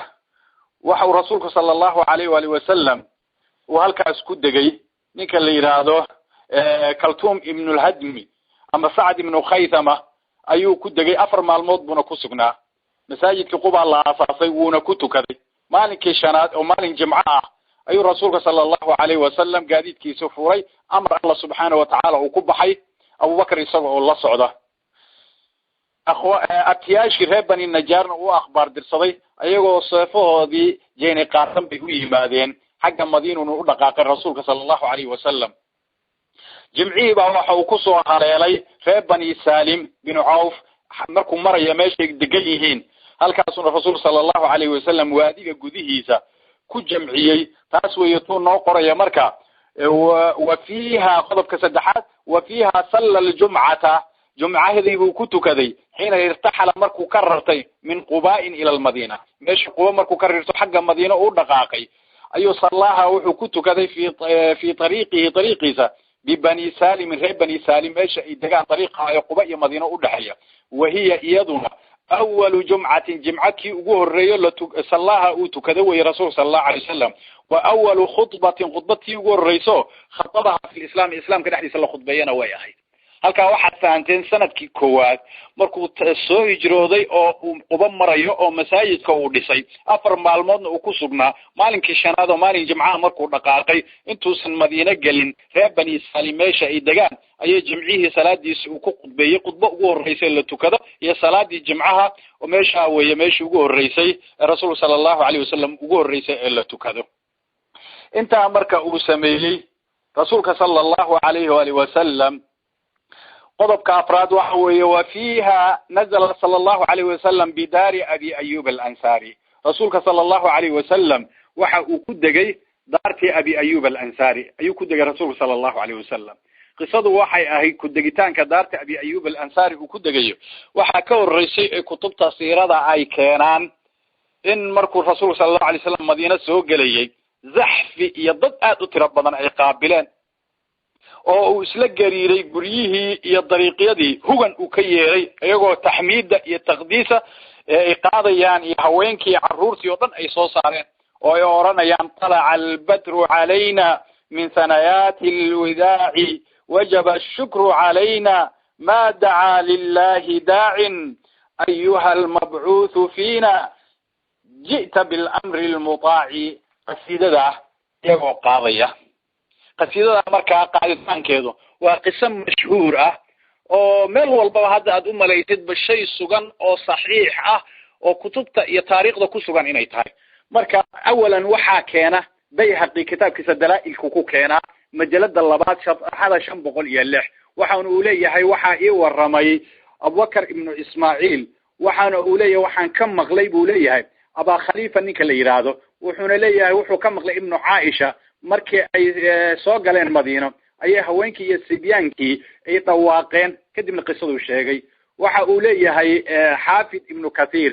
waxa uu rasuulka sallallahu alayhi wa sallam وهالكاس كدغي نيكا اللي يراهدو كلثوم ابن الهدمي اما سعد ابن خيثمة ayuu ku degay 4 maalmood buna ku sugnaa masaajidka Quba la aasaasay wuuna ku tukaday maalinkii shanaad oo maalin jimca ah ayuu rasuulka sallallahu alayhi wasallam gaadiidkiisa furay amar Allah subhanahu wa ta'ala uu ku baxay Abu Bakr isagoo la socda أبتياش رهبان النجار وأخبار درصدي أيقو صفوهدي جيني قارن بيهو يمادين حق مدينة ونقاق الرسول صلى الله عليه وسلم جمعي بأوحا وكسوا على رهبان سالم بن عوف مركم مرة يماشي دقيهين هل كاسون الرسول صلى الله عليه وسلم وادي قديهيسا كجمعي تاسوي يطون نوقر يمركا وفيها قضب كسدحات وفيها صلى الجمعة جمعة هذه كنت كذي حين ارتحل مركو كررتي من قباء إلى المدينة مش قباء مركو كررت حق المدينة أو دقاقي أي صلاها وكنت كذي في طريقه ببني سالم غير بني سالم ايش دقان طريقها قباء مدينة أو دحية وهي إيادنا أول جمعة كي أقوه الرئيل صلاها وتكذوي رسول صلى الله عليه وسلم وأول خطبتي أقوه الرئيسو خطبها في الإسلام كده حديث الله خطبينا وياهي halka waxaad fahanteen sanadkii koowaad markuu soo hijrooday oo Quba marayo oo masaajidka uu dhisay 4 maalmoodna uu ku sugnaa maalinkii shanaad oo maalin jimcaha markuu dhaqaaqay intuusan Madiina galin reer Bani Salim meesha ay degaan ayay jimcihii salaadiisa uu ku qudbeeyay qudbo ugu horeysay la tukado iyo salaadii jimcaha oo meesha weeye meeshii ugu horeysay rasuul sallallahu alayhi wasallam ugu horeysay ee la tukado inta marka uu sameeyay rasuulka sallallahu alayhi wasallam قضب كافراد وحوي وفيها نزل صلى الله عليه وسلم بدار أبي أيوب الأنصاري رسولك صلى الله عليه وسلم وحا كدغي دارتي أبي أيوب الأنصاري أيو كدغي رسول صلى الله عليه وسلم قصده وحي أهي كدغيتان كدارتي أبي أيوب الأنصاري وكدغي وحا كور ريسي كتب تصيرة أي كينان إن مركو الرسول صلى الله عليه وسلم مدينة سوقلي زحف يضد أتربضا أي قابلان oo isla gariiray guriyihii iyo dariiqyadii hugan uu ka yeeray ayagoo taxmiida iyo taqdiisa ay qaadayaan iyo haweenkii caruurtii oo dhan ay soo saareen oo ay oranayaan tala'a al-badru alayna min sanayati al-wadaa'i wajaba ash-shukru alayna ma da'a lillahi da'in ayyuha al-mab'uuth fina ji'ta bil amri al-muta'i qasidada iyagoo qaadaya قصيدة مركا قاعدتان كيدو وقسم مشهور او ميل والبا هذا اد مليتد بالشيء سغان او صحيح او كتبتا iyo taariikhda ku sugan inay tahay marka awalan waxa keena bayhaqi kitaabkiisa dalaa'ilku ku keena majalada labaad shafxada 506 waxaan uu leeyahay waxa ii waramay Abubakar ibn Ismaaciil waxaan uu leeyahay waxaan ka maqlay buu leeyahay Aba Khalifa ninka la yiraahdo wuxuuna leeyahay wuxuu ka maqlay ibn Aisha markii ay soo galeen Madiina ayay haweenkii iyo sibyaankii ay dhawaaqeen kadibna qisadu sheegay waxa uu leeyahay Xaafid ibn Kathir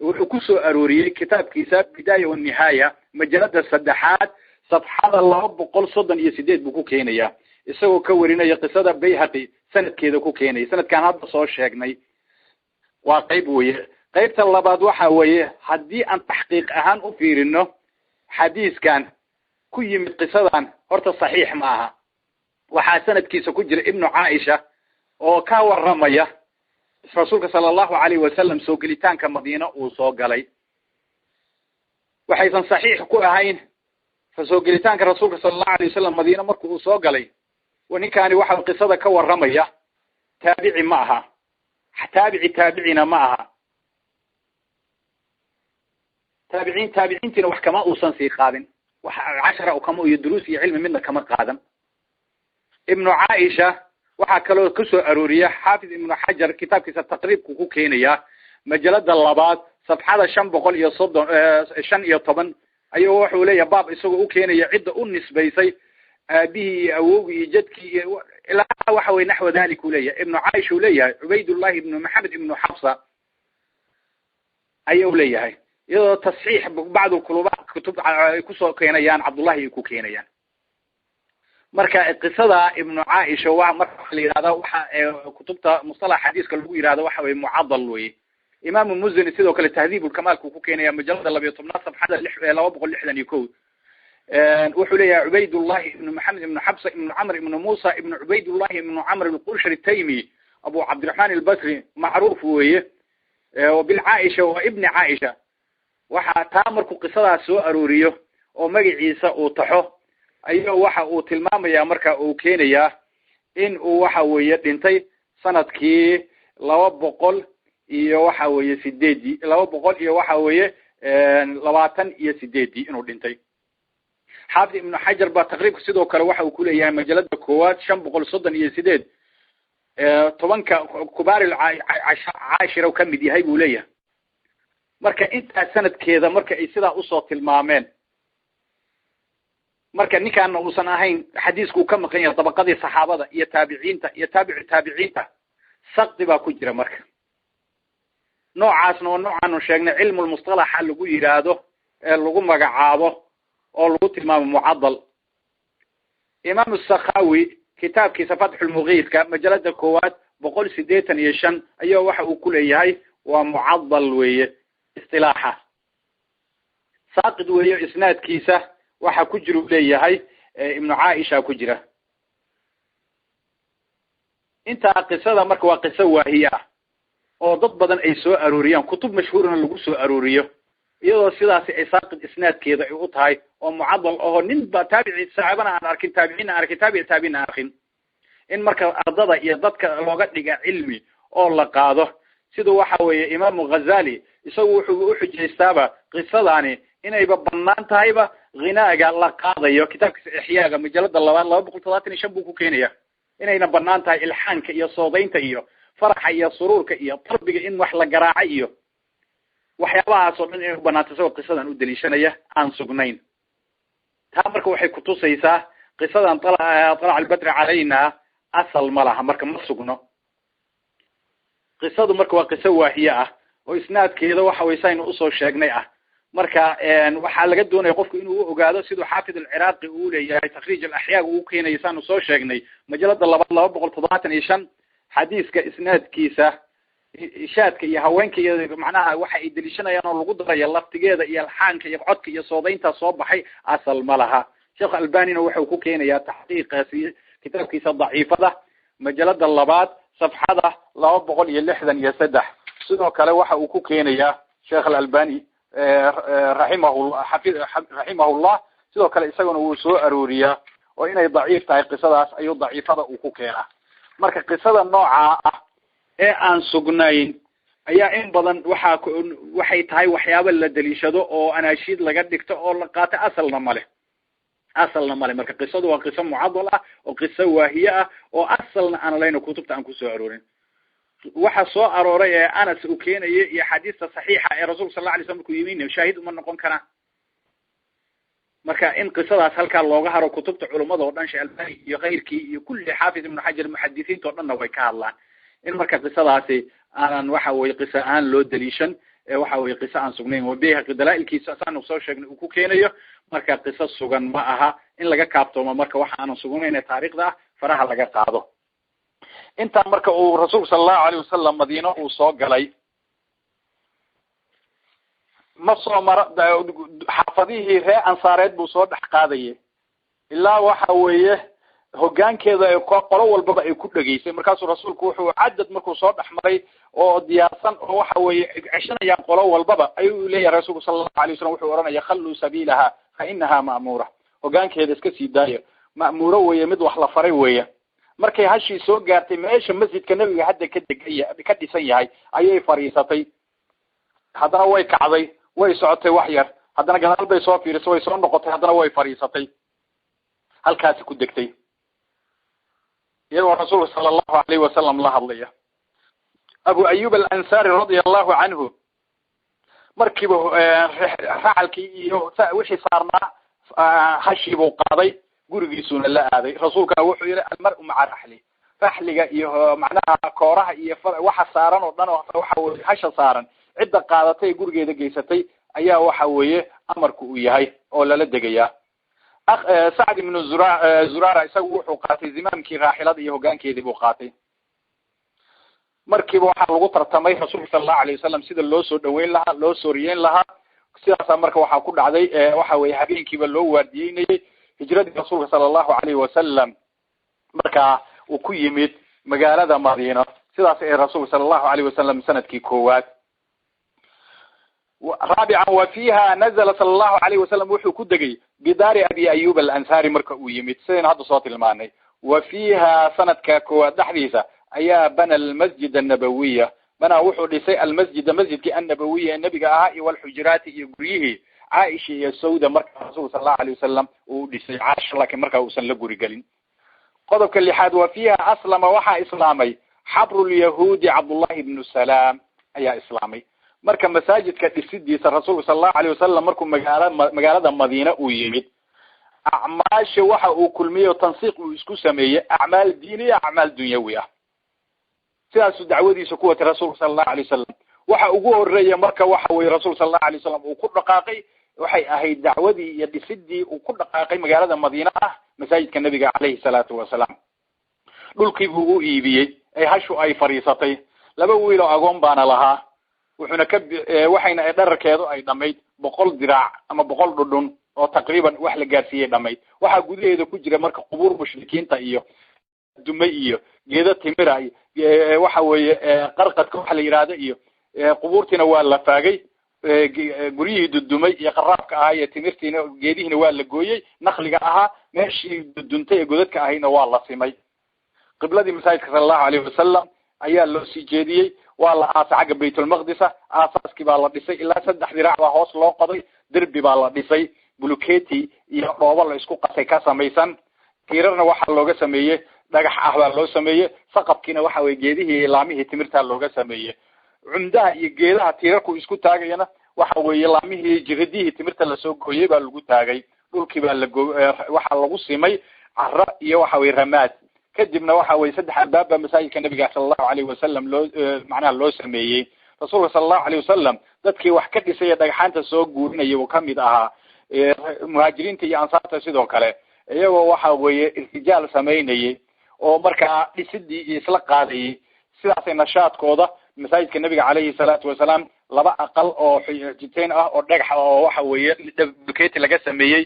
wuxuu ku soo arooriyay kitaabkiisa Bidaaya wa Nihaaya majalada 3 safxada 238 buu ku keenaya isagoo ka warinaya qisada Bayhaqi sanadkeeda ku keenay sanadkan hadda soo sheegnay waa qayb weeye qaybta labaad waxa weeye hadii aan taxqiiq ahaan u fiirino xadiiskan ku yimid qisadan horta saxiix ma aha waxa sanadkiisa ku jira ibn Aisha oo ka waramaya rasuulka sallallahu alayhi wasallam soo galitaanka Madiina uu soo galay waxaysan saxiix ku ahayn soo galitaanka rasuulka sallallahu alayhi wasallam Madiina markuu uu soo galay waninkaani waxa qisada ka waramaya taabici ma aha taabicina ma aha taabiciintina wax kama uusan sii qaadin وعشرة وكم يدرس علم منك كما قادم ابن عائشة وحكلو كسو أرورية حافظ ابن حجر كتاب كيس التقريب كوكو كينيا مجلد اللبات صفحة شن بقول يصد شن يطبن أيه وحولي باب يسوق كينيا عدة النسبيسي به أو يجدك إلى وحوي نحو ذلك وليه ابن عائشة وليه عبيد الله ابن محمد ابن حفصة أيه وليه هاي إذا تصحيح بعض الكلوبات كتب كسو كينيان عبد الله يكو كينيان مركا قصة ابن عائشة ومركا لهذا كتبت مصطلح حديث كاللغو يراده وحوي معضل وي إمام المزني سيدو كالتهذيب والكمال كوكو كينيان مجلد الله بيطمنا صفحة لو بقول لحدا يكون وحولي عبيد الله ابن محمد ابن حفصة ابن عمر ابن موسى ابن عبيد الله ابن عمر القرشري التيمي أبو عبد الرحمن البصري معروف وهي وبالعائشة وابن عائشة waxa taa markuu qisadaas soo arooriyo oo magaciisa uu taxo ayuu waxa uu tilmaamayaa marka uu keenayaa in uu waxa weeye dhintay sanadkii 200 iyo waxa weeye 8 200 iyo waxa weeye 28 inuu dhintay حافظ ابن حجر بتقريبا sidoo kale waxa uu ku leeyahay majalada koowaad 538 tobanka kubaar al-ashira ka mid yahay buu leeyahay marka inta sanadkeeda marka ay sida u soo tilmaameen marka ninkaan uusan ahayn xadiisku ka maqan yahay tabaqadii saxaabada iyo taabiciinta iyo taabiciinta saqdi baa ku jira marka noocaasna noocan sheegnay cilmu mustalah lagu yiraahdo ee lagu magacaabo oo lagu tilmaamo mu'addal imam as-sakhawi kitaabkiisa fath al-mughith ka majalada koowaad 185 ayaa waxa uu ku leeyahay waa mu'addal weeye istilaaha saaqid weeye isnaadkiisa waxa ku jiro leeyahay ibn Aisha ku jira inta qisada marka waa qiso waahiya oo dad badan ay soo arooriyaan kutub mashhuurna lagu soo arooriyo iyadoo sidaas ay saaqid isnaadkeeda ay u tahay oo mu'addal oo nin ba taabici saxaabana aan arkin taabiciina arkin taabiciina arkin in marka ardada iyo dadka looga dhiga cilmi oo la qaado sidoo waxa weeye Imam Ghazali isagu wuxuu u xujaystaaba qisadani inay banaan tahayba ghinaaga la qaadayo kitaabkiisa Ihyaaga majalada 235 buu ku keenaya inayna banaan tahay ilhaanka iyo soodaynta iyo faraxa iyo suruurka iyo tarbiga in wax la garaaco iyo waxyaabahaas oo dhan ay banaanta soo qisadan u daliishanaya aan sugnayn taa marka waxay ku tusaysaa qisadan طلع البدر علينا asal malaha marka ma sugno qisadu marka waa qiso waahiya ah oo isnaadkeeda waxa weysayna u soo sheegnay ah marka waxa laga doonayaa qofku inuu ogaado sidoo xaafid al-Iraqi uu leeyahay takhriij al-ahyaa uu keenay saan soo sheegnay majalada 275 xadiiska isnaadkiisa ishaadka iyo haweenka iyo macnaha waxa ay dalishanayaan oo lagu darayo laftigeeda iyo alxaanka iyo codka iyo soodaynta soo baxay asal malaha Sheikh Albani wuxuu ku keenayaa tahqiiqaasi kitaabkiisa daciifada majalada 2 صفحه 263 sidoo kale waxa uu ku keenayaa Sheikh Albani rahimahullah sidoo kale isaguna uu soo arooriyaa oo inay daciif tahay qisadaas ayuu daciifada uu ku keenaa marka qisada nooca ah ee aan sugnayn ayaa in badan waxay tahay waxyaabo la daliishado oo anaashiid laga dhigto oo la qaato asalna male marka qisadu waa qiso mu'addal ah oo qiso waahiya ah oo asalna aan leeyno kutubta aan ku soo aroorin waxa soo arooray ee Anas uu keenayay iyo xadiista saxiixa ee Rasuulka sallallahu alayhi wasallam ku yimid shaahid uma noqon kara marka in qisadaas halka looga haro kutubta culimada oo dhan Sheikh Albani iyo qeyrkii iyo kulli xaafid ibn Hajar muhaddisiinta oo dhan way ka hadlaan in marka qisadaasi aan waxa way qiso aan loo daliishan waxa way qiso aan sugnayn oo beeha dalaa'ilkiisa aan soo sheegnay uu ku keenayo marka qiso sugan ma aha in laga kaabtoomo marka waxa aan sugnayn taariikhda faraha laga qaado inta marka uu Rasuulka sallallahu alayhi wasallam Madiina uu soo galay ma soo mara xaafadihii ree ansaareed buu soo dhax qaadayay ilaa waxa weeye hoggaankeeda ay qolo walba ay ku dhageysay markaas Rasuulku wuxuu cadad markuu soo dhaxmaray oo diyaarsan oo waxa weeye cishanayaan qolo walba ayuu leeyahay Rasuulku sallallahu alayhi wasallam wuxuu oranaya khallu sabiilaha fa innaha ma'mura hoggaankeeda iska sii daayo ma'mura weeye mid wax la faray weeye markay hashii soo gaartay meesha masjidka nabiga hadda ka dhisan yahay ayay fariisatay haddana way kacday way socotay wax yar haddana gadaal bay soo fiirisay way soo noqotay haddana way fariisatay halkaas ku degtay يروى الرسول صلى الله عليه وسلم الله الله أبو أيوب الأنصاري رضي الله عنه مركبه فعلكي وحي صارنا خشيب وقاضي قرقيسون الله هذا رسولك وحي المرء مع رحلي فحلق معناها كورها وحا صارن وحا حشا صارن عدة قاضتي قرقي دقيستي أيها وحويه أمركو إيهاي أولا لدقيا سعد بن زرارة يسوي قاتي زمامكي راحلة يهوغانكي ذي قاتي مركب waxa lagu tartamay Rasuulka sallallahu alayhi wasallam sida loo soo dhaweyn lahaa loo sooriyeen lahaa sidaas marka waxa ku dhacday waxa way habeenkiiba loo waardiyeynay hijradii Rasuulka sallallahu alayhi wasallam marka uu ku yimid magaalada Madiina sidaas ee rasuulka sallallahu alayhi wasallam sanadkii koowaad. رابعا وفيها نزل صلى الله عليه وسلم وحو كدغي بدار ابي ايوب الانصاري marka uu yimid sideen hadda soo tilmaanay. وفيها sanadka koowaad dhaxdiisa ayaa bana المسجد النبوي bana wuxuu dhisay المسجد مسجدkii النبوي nabiga ahaa iyo wal xujraati iyo guriyihii Aisha iyo Sawda marka rasuulka sallallahu alayhi wasallam uu dhisay Aisha laakiin marka uusan la guri galin. qodobka lixaad وفيها أسلم waxa islaamay حبر اليهود عبد الله بن سلام ayaa islaamay. marka masaajidka dhisidiisa rasuulka sallallahu alayhi wasallam markuu magaalada Madiina uu yimid acmaasha waxa uu kulmiyo tansiiq uu isku sameeyay acmaal diiniya acmaal dunyawi ah sidaas dacwadiisa ku wata rasuulka sallallahu alayhi wasallam waxa ugu horeeyay marka waxa way rasuulka sallallahu alayhi wasallam uu ku dhaqaaqay waxay ahayd dacwadii iyo dhisidii uu ku dhaqaaqay magaalada Madiina ah masaajidka nabiga alayhi salatu wasalam dhulkii buu u iibiyay ay hashu ay fariisatay laba wiil oo agoon baana lahaa wuxuuna ka waxayna ay dharkeedu ay dhamayd 100 diraac ama 100 dhudhun oo taqriiban wax la gaarsiiyay dhamayd waxa gudaheeda ku jira marka qubuur mushrikiinta iyo dumay iyo geedo timira iyo waxa weeye qarqadka waxa la yiraahdo iyo qubuurtina waa la faagay guriyihii dudumay iyo qaraabka ahaa iyo timirtiina geedihiina waa la gooyay naqliga ahaa meeshii duduntay godadka ahayna waa la simay qibladii masaajidka sallallahu alayhi wasallam ayaa loo sii jeediyay waa la aasaaga baytul maqdis aasaaskii baa la dhisay ilaa 3 diraac baa hoos loo qoday derbi baa la dhisay buluketi iyo dhoobo la isku qasay ka samaysan tiirarna waxa looga sameeyay dhagax ah baa loo sameeyay saqafkiina waxa way geedihii laamihii timirta looga sameeyay cumdaha iyo geedaha tiirarku isku taagayna waxa way laamihii jiridihii timirta la soo gooyay baa lagu taagay dhulkii baa waxa lagu simay carra iyo waxa way ramaad kadibna waxa way 3 albaab masaajidka nabiga sallallahu alayhi wasallam loo macna loo sameeyay rasuulka sallallahu alayhi wasallam dadkii wax ka dhisay dhagaxaanta soo guurinayay oo kamid ahaa muhaajiriinta iyo ansaarta sidoo kale iyagoo waxa weeye irtijaal sameynayay oo markaa dhisidii isla qaadayay sidaas nashaadkooda masaajidka nabiga alayhi salatu wasalam laba aqal oo jiteen ah oo dhagax oo waxa weeye bulkeeti laga sameeyay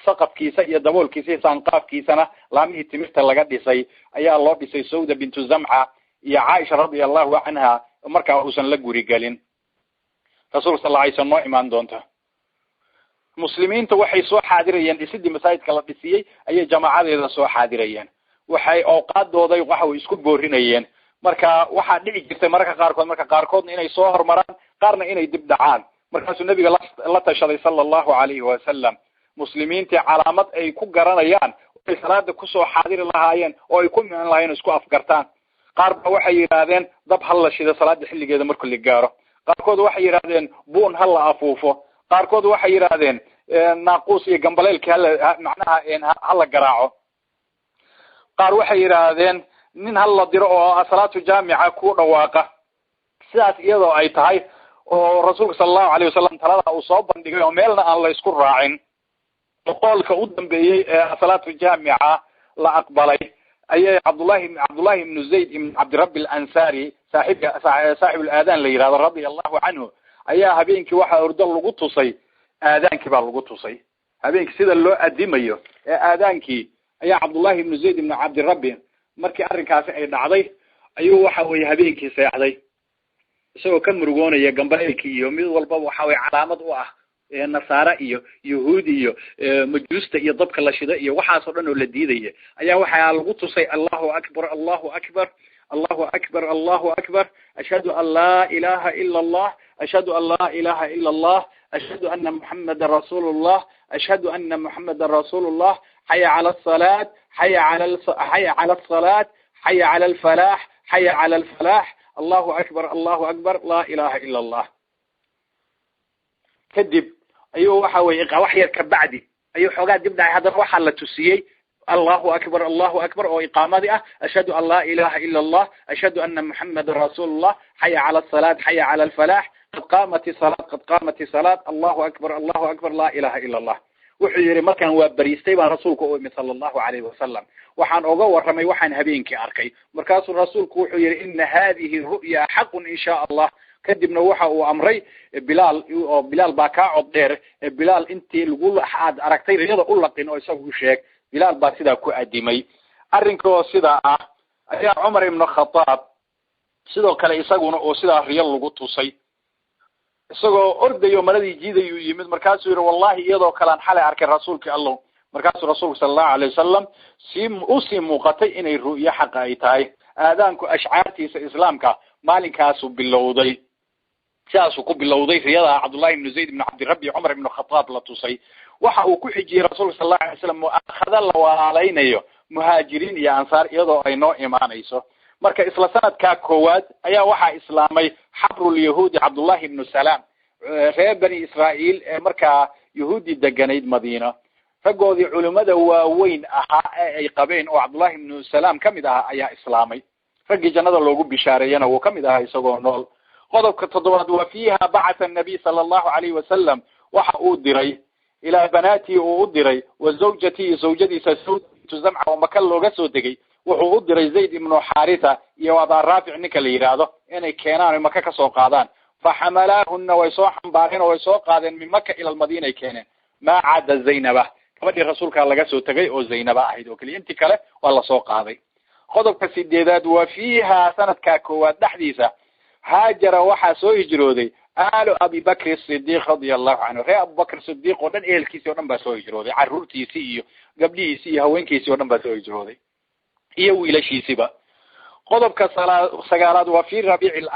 saqafkiisa iyo daboolkiisa sanqaafkiisana laamihii timirta laga dhisay ayaa loo dhisay Sawda bintu Zam'a iyo Aisha radiyallahu anha markaa uusan la guri galin rasuulka sallallahu alayhi wasallam imaan doonta muslimiinta waxay soo xaadirayeen dhisidii masaajidka la dhisiyay ayay jamaacadeeda soo xaadirayeen waxay awqaadooday waxa way isku boorinayeen marka waxa dhici jirtay marka qaarkoodna inay soo hormaraan qaarna inay dib dhacaan markaasuu nabiga la tashaday sallallahu alayhi wasallam muslimiinta calaamad ay ku garanayaan ay salaada ku soo xaadir lahaayeen oo ay ku miin lahaayeen isku afgartaan qaar ba waxay yiraahdeen dab hal la shida salaada xilligeeda markuu la gaaro qaarkood waxay yiraahdeen buun hal la afuufo qaarkood waxay yiraahdeen naaqus iyo gambaleelka macnaha hal la garaaco qaar waxay yiraahdeen nin hal la diro oo salaatu jaamica ku dhawaaqa sidaas iyadoo ay tahay oo rasuulka sallallahu alayhi wasallam talada uu soo bandhigay oo meelna aan la isku raacin qolka u dambeeyay salaatu jaamica la aqbalay ayay Abdullah ibn Zayd ibn Abd Rabb al-Ansari saaxib al-aadan la yiraahdo radiyallahu anhu ayaa habeenkii waxa urdo lagu tusay aadaankii baa lagu tusay habeenkii sida loo adimayo aadaankii ayaa Abdullah ibn Zayd ibn Abd Rabb markii arrinkaasi ay dhacday ayuu waxa way habeenkii seexday isagoo ka murugoonaya gambaleelkii iyo mid walba waxa way calaamad u ah nasaara iyo yahuudi iyo majuusta iyo dabka la shida iyo waxaas oo dhan oo la diiday ayaa waxa lagu tusay Allahu akbar Allahu akbar Allahu akbar Allahu akbar ashhadu an la ilaha illa Allah ashhadu an la ilaha illa Allah ashhadu anna Muhammadar Rasulullah ashhadu anna Muhammadar Rasulullah hayya 'ala as-salat hayya 'ala as-salat hayya 'ala al-falah hayya 'ala al-falah Allahu akbar la ilaha illa Allah kadib ayuu waxa way wax yar ka bacdi ayuu xogaa dib dhacay hadda waxa la tusiyay Allahu akbar oo iqaamadii ah ashhadu an la ilaha illa Allah ashhadu anna Muhammadar Rasulullah hayya 'ala as-salat hayya 'ala al-falah qad qamati salat Allahu akbar la ilaha illa Allah wuxuu yiri markaan waa bariistay baan rasuulku oo imid sallallahu alayhi wasallam waxaan oga waramay waxaan habeenkii arkay markaasuu rasuulku wuxuu yiri inna hadhihi ru'ya haqqun insha Allah kadibna waxa uu amray Bilal baa ka cod dheer Bilal intii lagu aad aragtay riyada u laqin oo isagu sheeg Bilal baa sida ku adimay arrinkoo sida ah ayaa Umar ibn Khattab sidoo kale isaguna oo sida riyal lagu tusay isagoo ordayo maradii jiidayo yimid markaasuu yiri wallahi iyadoo kale aan xalay arkay rasuulka Allah markaasuu rasuulku sallallahu alayhi wasallam si muuqatay inay ru'yo xaq ay tahay aadaanku ashcaartiisa islaamka maalinkaas uu bilowday sidaasuu ku bilowday riyada Abdullah ibn Zayd ibn Abd Rabbi Umar ibn Khattab la tusay waxa uu ku xijiyay rasuulka sallallahu alayhi wasallam mu'akhadha la walaalaynayo muhaajiriin iyo ansaar iyadoo ay noo imaanayso marka isla sanadka koowaad ayaa waxa islaamay xabrul yahuudi Abdullah ibn Salam reer bani Israa'iil ee marka yahuudi deganayd Madiina ragoodii culimada waaweyn ahaa ay qabeen oo Abdullah ibn Salam kamid ah ayaa islaamay ragii jannada loogu bishaareeyana uu kamid ah isagoo nool qodobka toddobaad waa fiiha ba'atha an-nabi sallallahu alayhi wasallam waxa uu diray ila banaati uu diray wa zawjadiisa Zamca oo Maka looga soo degay wuxuu u diray Zayd ibn Haritha iyo Abu Rafi' ninka la yiraahdo inay keenaan Maka ka soo qaadaan fahamalaahunna way soo xambaareen oo way soo qaadeen min Maka ila Madiina ay keeneen ma aada Zaynaba gabadhii rasuulka laga soo tagay oo Zaynaba ahayd oo kaliya intii kale waa la soo qaaday qodobka sideedaad waa fiiha sanadka koowaad dhaxdiisa haajara waxa soo hijrooday aalu Abi Bakr as-Siddiq radiyallahu anhu reer Abu Bakr as-Siddiq oo dhan ehelkiisa oo dhan baa soo hijrooday caruurtiisii iyo gabdhihiisii iyo haweenkiisii oo dhan baa soo hijrooday iyo wiilashiisiba qodobka sagaalaad waa fi Rabi'il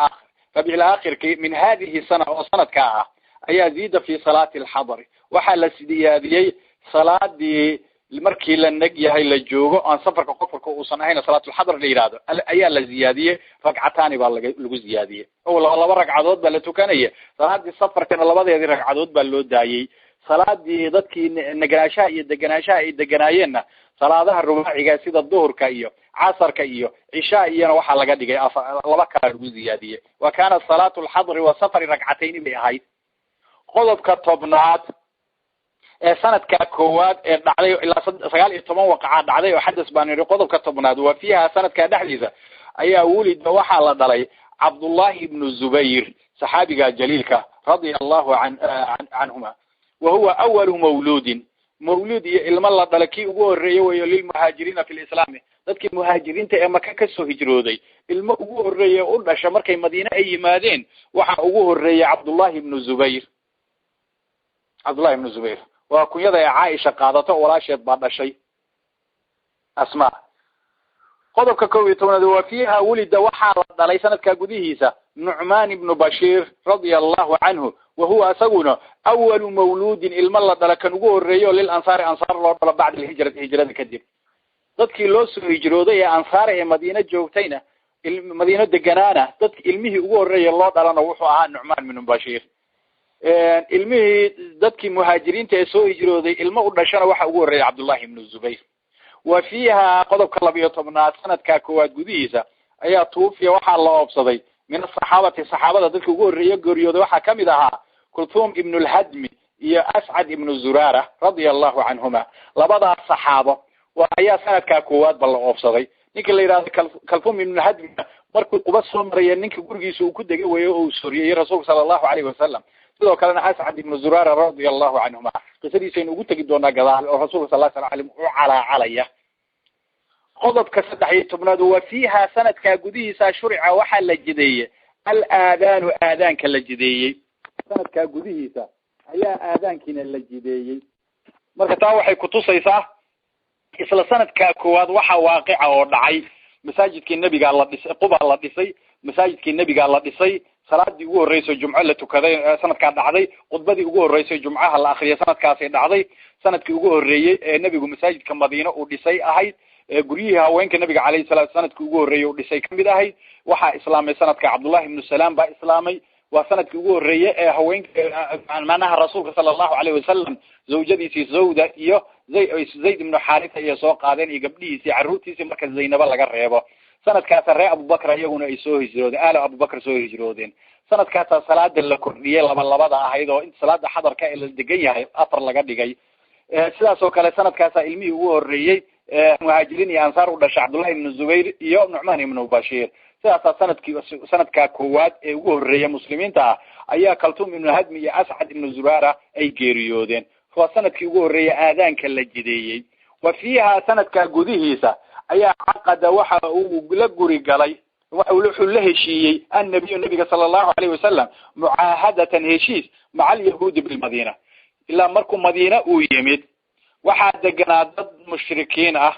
Aakhir min hadhihi sana oo sanadka ah ayaa ziida fi salaati al-hadr waxa la sidiyaadiyay salaadii markii la nag yahay la joogo aan safarka qofka uu san ahayn salaatu al-hadr la yiraahdo ayaa la ziyaadiyay ragcataani baa lagu ziyaadiyay oo laba ragcadood baa la tukanaya salaadii safarkana labadeedii ragcadood baa loo daayay salaadii dadkii naganaashaha iyo deganaashaha ay deganaayeenna salaadaha rubaaciga sida duhurka iyo casarka iyo cishaa iyana waxa laga dhigay laba kala lagu ziyaadiyay wa kana salaatu al-hadr wa safar ragcatayn bay ahayd qodobka tobnaad ee sanadka koowaad ee dhacday ilaa 19 waqaca dhacday oo xadis baan yiri qodobka tobnaad waa fiiha sanadka dhaxdiisa ayaa wulid waxa la dhalay Abdullah ibn Zubayr saxaabiga jaliilka radiyallahu anhuma wa huwa awwal mawlud ilma la dhalay kii ugu horeeyay way lil muhaajiriina fil islaam dadkii muhaajiriinta ee Maka ka soo hijrooday ilma ugu horeeyay u dhashay markay Madiina ay yimaadeen waxa ugu horeeyay Abdullah ibn Zubayr waa kunyada Aisha qaadato walaasheed baa dhashay Asma qodobka 12 waa fiiha wulida waxa la dhalay sanadka gudihiisa Nu'man ibn Bashir radiyallahu anhu wa huwa asaguna awwal mawlud ilma la dhalay kan ugu horeeyo lil ansar loo dhalay bacda hijrada kadib dadkii loo soo hijrooday ee ansaar ee Madiina joogtayna Madiina deganaana dadkii ilmihii ugu horeeyay loo dhalana wuxuu ahaa Nu'man ibn Bashir ilmihii dadkii muhaajiriinta ee soo hijrooday ilmo u dhashana waxa ugu horeeyay Abdullah ibn Zubayr wa fiiha qodobka 12 sanadka koowaad gudihiisa ayaa tuufiya waxa la oobsaday min saxaabada dadkii ugu horeeyay geeriyooday waxa kamid ahaa Kulthum ibn al-Hadmi iyo As'ad ibn Zurara radiyallahu anhuma labada saxaabo ayaa sanadka koowaad bal la oobsaday ninka la yiraahdo Kulthum ibn al-Hadmi markuu quba soo marayay ninka gurigiisa uu ku degay way oo suuriyay rasuulka sallallahu alayhi wasallam sidoo kalena As'ad ibn Zurara radiyallahu anhuma qisadiisa inuu ugu tagi doona gadaal oo rasuulka sallallahu alayhi wasallam calaya qodobka 13 waa fiiha sanadka gudihiisa shurca waxa la jideeyay al-aadaanka la jideeyay sanadka gudihiisa ayaa aadaankiina la jideeyay marka taa waxay ku tusaysaa isla sanadka koowaad waxa waaqica oo dhacay masaajidkii nabiga la dhisay Quba la dhisay masaajidkii nabiga la dhisay salaadii ugu horeysay jumco la tukaday sanadka dhacday qudbadii ugu horeysay jumcaha la akhriyay sanadkaas ay dhacday sanadkii ugu horeeyay ee nabigu masaajidka Madiina uu dhisay ahayd guriyaha haweenka nabiga kaleey salaam sanadkii ugu horeeyay uu dhisay kamid ahayd waxa islaamay sanadka Abdullah ibn Salam ba islaamay waa sanadkii ugu horeeyay ee haweenka maanaha rasuulka sallallahu alayhi wasallam zawjadiisii Zawda iyo Zayd ibn Haritha iyo soo qaadeen iyo gabdhihiisii caruurtiisii marka Zaynaba laga reebo sanadkaas reer Abu Bakr ayaguna ay soo hijroodeen Abu Bakr soo hijroodeen sanadkaas salaada la kordhiyay labada ahayd oo inta salaada xadarka ee la degan yahay afar laga dhigay sidaas oo kale sanadkaas ilmihii ugu horeeyay muhaajiriin iyo ansaar u dhashay Abdullah ibn Zubayr iyo Nu'man ibn Bashir sidaas sanadka koowaad ee ugu horeeyay muslimiinta ayaa Kulthum ibn Hadmi iyo As'ad ibn Zurara ay geeriyoodeen waa sanadkii ugu horeeyay aadaanka la jideeyay وفيها سنة كجوديهيسا أي عقد وحا لقري قلي وحلوح له شيء النبي صلى الله عليه وسلم معاهدة هشيس مع اليهود بالمدينة إلا مركم مدينة ويمد waxaa deganaa dad mushrikiin ah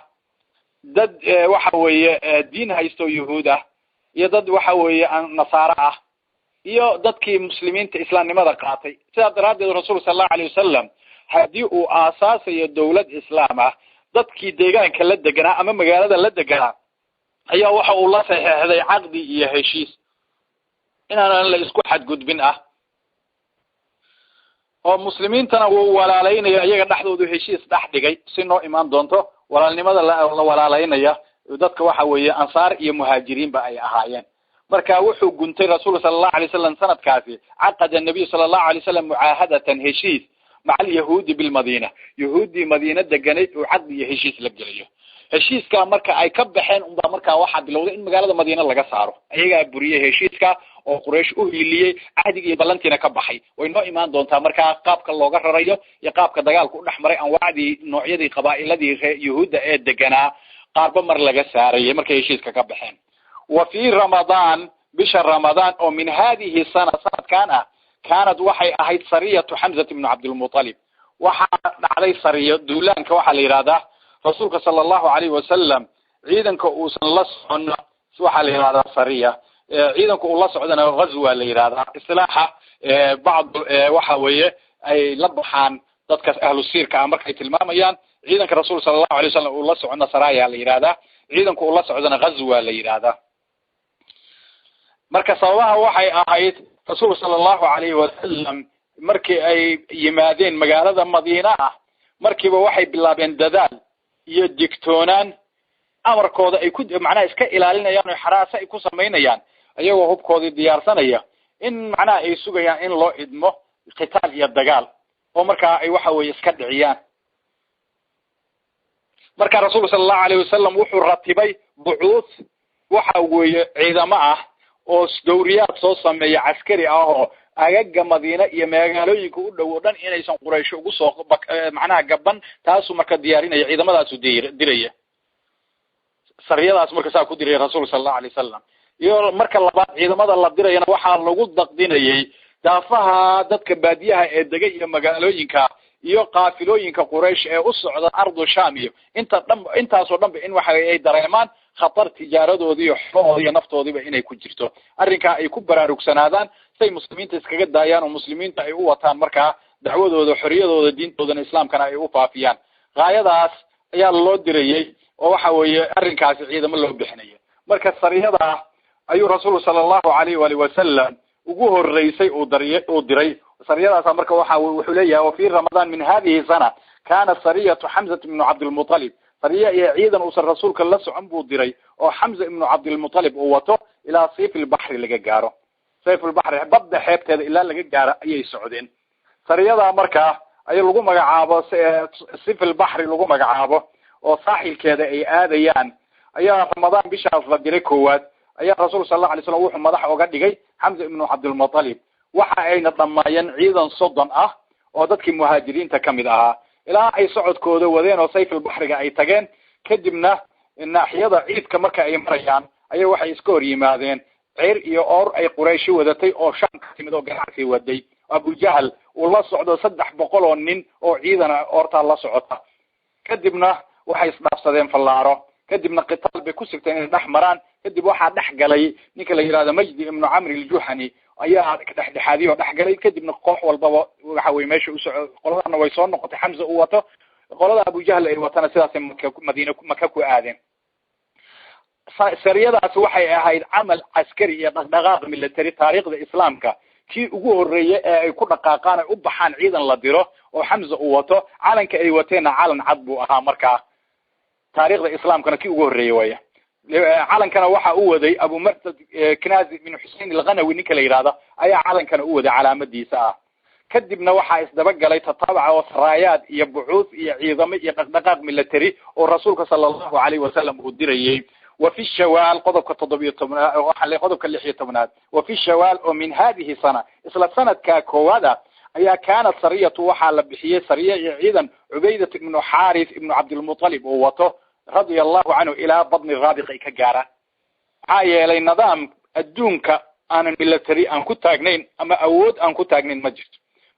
dad waxa weeye diin haysto yahuud ah iyo dad waxa weeye nasaara ah iyo dadkii muslimiinta islaamnimada qaatay sida daraadeed rasuulka sallallahu alayhi wasallam hadii uu aasaasayo dawlad islaam ah dadkii deegaanka la deganaa ama magaalada la deganaa ayaa waxa uu la saxeexday aqdi iyo heshiis inaan la isku xadgudbin ah oo muslimiintana wuu walaalaynayo iyaga dhaxdoodu heshiis dhax dhigay si noo imaan doonto walaalnimada la walaalaynaya dadka waxa weeye ansaar iyo muhaajiriin ba ay ahaayeen marka wuxuu guntay rasuulka sallallahu alayhi wasallam sanadkaasi aqada nabiy sallallahu alayhi wasallam muahadatan heshiis maca yahuudi bil madina yahuudi madina deganay oo aqdi iyo heshiis la geliyo heshiiska marka ay ka baxeen umba marka waxa bilowday in magaalada Madiina laga saaro ayaga buriyay heshiiska oo Quraysh u hiiliyay ahdiga iyo balantina ka baxay way noo imaan doontaa marka qaabka looga rarayo iyo qaabka dagaalku u dhaxmaray anwaacdii noocyadii qabaa'iladii yahuuda ee deganaa qaabba mar laga saaray marka heshiiska ka baxeen wa fi ramadan bisha ramadan oo min hadhihi sana kana كانت waxay ahayd sariyatu Hamza ibn Abdul Muttalib waxa dhacday sariyo duulaanka waxa la yiraahdaa rasuulka sallallahu alayhi wasallam ciidanka uu la socon waxa la yiraahdaa sariya ciidanku uu la socdana ghazwa la yiraahdaa islaaha baad waxa weeye ay la baxaan dadka ahlu siirka markay tilmaamayaan ciidanka rasuulka sallallahu alayhi wasallam uu la socona saraya la yiraahdaa ciidanku uu la socdana ghazwa la yiraahdaa marka sababaha waxay ahayd rasuulka sallallahu alayhi wasallam markii ay yimaadeen magaalada Madiina markiiba waxay bilaabeen dadaal iyo digtoonaan amarkooda ay ku macnaa iska ilaalinayaan oo xaraasa ay ku sameynayaan ayagoo hubkoodii diyaarsanaya in macnaa ay sugayaan in loo idmo qitaal iyo dagaal oo marka ay waxa weeye iska dhiciyaan marka rasuulka sallallahu alayhi wasallam wuxuu ratibay buuud waxa weeye ciidamo ah oo dawriyaad soo sameeya askari ah oo agaga Madiina iyo magaalooyinka u dhow dhan inaysan Quraysh ugu soo macnaha gaban taas marka diyaarinaya ciidamadaas u diraya sariyadaas marka saa ku diray rasuulka sallallahu alayhi wasallam iyo marka labaad ciidamada la dirayna waxa lagu daqdinayay daafaha dadka baadiyaha ee degay iyo magaalooyinka iyo qaafilooyinka Quraysh ee u socda ardu Shaamiyo intaas oo dhanba in waxa ay dareemaan khatar tijaaradoodii iyo xoolahoodii iyo naftoodiiba inay ku jirto arrinka ay ku baraarugsanaadaan say muslimiinta iskaga daayaan oo muslimiinta ay u wataan marka dacwadooda xoriyadooda diintooda islaamkana ay u faafiyaan qaayadaas ayaa loo dirayay oo waxa weeye arrinkaasi ciidamo loo bixinay marka sariyada ayuu rasuulku sallallahu alayhi wa sallam ugu horeysay oo diray sariyadaas marka waxa wuxuu leeyahay wa fi ramadan min hadhihi sana kana sariyatu Hamza ibn Abdul Muttalib sariya iyo ciidan uu rasuulka la socon buu diray oo Hamza ibn Abdul Muttalib uu wato ila sayf al-bahr laga gaaro sayf al-bahr badda xeebteeda ila laga gaaro ayay socdeen sariyada marka ay lagu magacaabo sayf al-bahr lagu magacaabo oo saaxilkeeda ay aadayaan ayaa ramadan bishaas la diray koowaad ayaa rasuulka sallallahu alayhi wasallam wuxuu madax uga dhigay Hamza ibn Abdul Muttalib waxa ayna dhamayeen ciidan soddon ah oo dadkii muhaajiriinta kamid ahaa ilaa ay socodkooda wadeen oo sayf al-bahriga ay tageen kadibna naaxiyada ciidka marka ay marayaan ayay waxay iska hor yimaadeen ceer iyo oor ay Quraysh wadatay oo Shaam ka timid oo ganacsi waday Abu Jahl uu la socdo 300 oo nin oo ciidan oorta la socota kadibna waxay isdhaafsadeen fallaaro kadibna qitaal bay ku sigteen in dhex maraan kadib waxa dhex galay ninka la yiraahdo Majdi ibn Amr al-Juhani ayaa dhexdhexaadiyo dhex galay kadibna koox walba waxa way meesha u socdo qoladana way soo noqotay Hamza uu wato qolada Abu Jahl ay watana sidaas Madiina Makka ku aadeen sariyadaas waxay ahayd amal askari iyo dhaqdhaqaaq military taariikhda islaamka kii ugu horeeyay ee ay ku dhaqaaqaan ay u baxaan ciidan la diro oo Hamza uu wato calanka ay wateena calan cad buu ahaa marka taariikhda islaamkana kii ugu horeeyay way calankana waxa uu waday Abu Martad Kinazi min Hussein al-Ghanawi ninka la yiraahdo ayaa calankana uu waday calaamadiisa ah kadibna waxa isdaba galay tataabaca oo saraayaad iyo buuud iyo ciidamo iyo dhaqdhaqaaq military oo rasuulka sallallahu alayhi wasallam uu dirayay وفي الشوال قضبك تضبيط وحلي قضبك اللحية تبناد وفي الشوال ومن هذه السنة إصلا سنة كاكوادا أيا كانت سرية وحال بحية سرية عيدا عبيدة بن حارث بن عبد المطلب ووته رضي الله عنه إلى بطن الرابق كجارة عاية لي نظام الدونك أنا ملتري أن كنت أجنين أما أود أن كنت أجنين مجد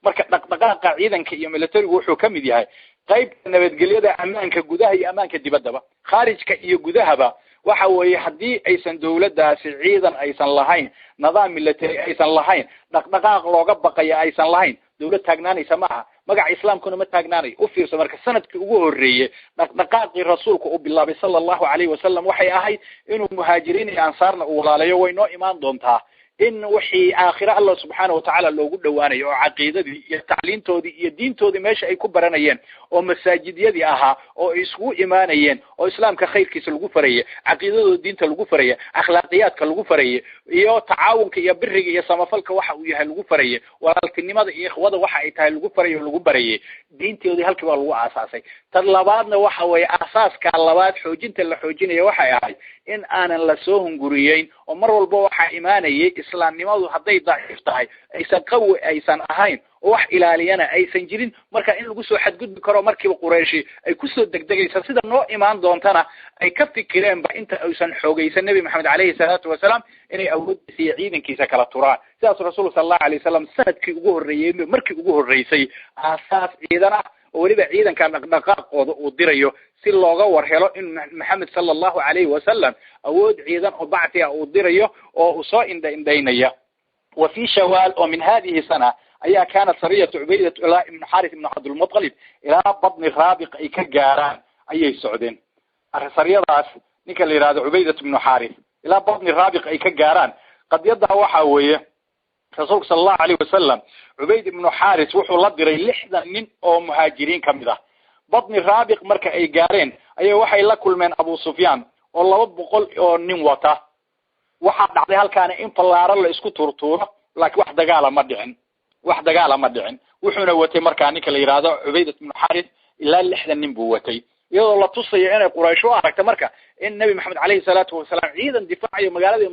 مركز دقائق عيدا كي ملتري وحكم دي هاي طيب نبت قليدة أمانك جودها هي أمانك الدبدبة خارج كي جودها بقى وحوي حدي أيسن دولة داس عيدا أيسن لهين نظام ملتري أيسن لهين دقائق لوجب بقية أيسن لهين دولة تاجناني سماها مجا إسلام كنا متاجناني أفير سمرك السنة كوجورية دقائق الرسول كأب الله صلى الله عليه وسلم وحي أهي إنه مهاجرين أنصارنا ولا وينو إيمان دونتها إن وحي آخرة الله سبحانه وتعالى لو قد وانا عقيدة التعليم تودي الدين تودي ماشي أي كبرانيين أو مساجد يدي أها أو إسقو إيمانيين أو إسلام كخير كيس الغفرية عقيدة الدين الغفرية أخلاقيات كالغفرية يو تعاون كي يبرق يسمفلك وحا ويها الغفرية ولكن ماذا إخوة وحا إتها الغفرية والغفرية دين تودي هالك والغو أساسي تطلباتنا وحا وي أساس كاللبات حوجين تلا حوجين وحا يهي إن أنا لسوهم قريين ومر والبوحة إيمانية إسلام نماذو حدي ضعيف تهي أيسان قوي أيسان أهين وح إلالينا أيسان جيرين مركا إن لقصوا حد قد بكرا مركب قريشي أي كسو الدقدقي سيدا نوع إيمان دونتنا أي كفتي كلام بإنت أيسان حوغي أيسان النبي محمد عليه الصلاة والسلام إني أود في عيد كيسا كلا التران سياس الرسول صلى الله عليه وسلم سند كي أقوه الرئيم مركب أقوه الرئيسي أساس عيدنا ولبا عيدا كان دقاق وديريو si looga warhelo in Maxamed sallallahu alayhi wasallam awood ciidan oo bacti oo dirayo oo soo indaynaya وفي شوال ومن هذه السنة أيها كانت سرية عبيدة بن حارث بن عبد المطلب إلى بطن الرابق أي كجاران أي سعودين السرية ضعف نكال إراد عبيدة بن حارث إلى بطن الرابق أي كجاران قد يضع وحاوية رسولك صلى الله عليه وسلم عبيد بن حارث وحو لدري لحظة من أو مهاجرين كمذا بطن الرابق مركا أي جارين أي وحي لكل من أبو سفيان والله بقول نموته waxaa dhacday halkaan in fallaaro la isku turtuuro laakiin wax dagaal ma dhicin wuxuuna watay markaa ninka la yiraahdo Ubaydah ibn Harith ilaa 60 nin buu watay iyadoo la tusayo inay Quraysh u aragtay marka in Nabi Maxamed alayhi salaatu wasalaam ciidan difaaciyo magaalada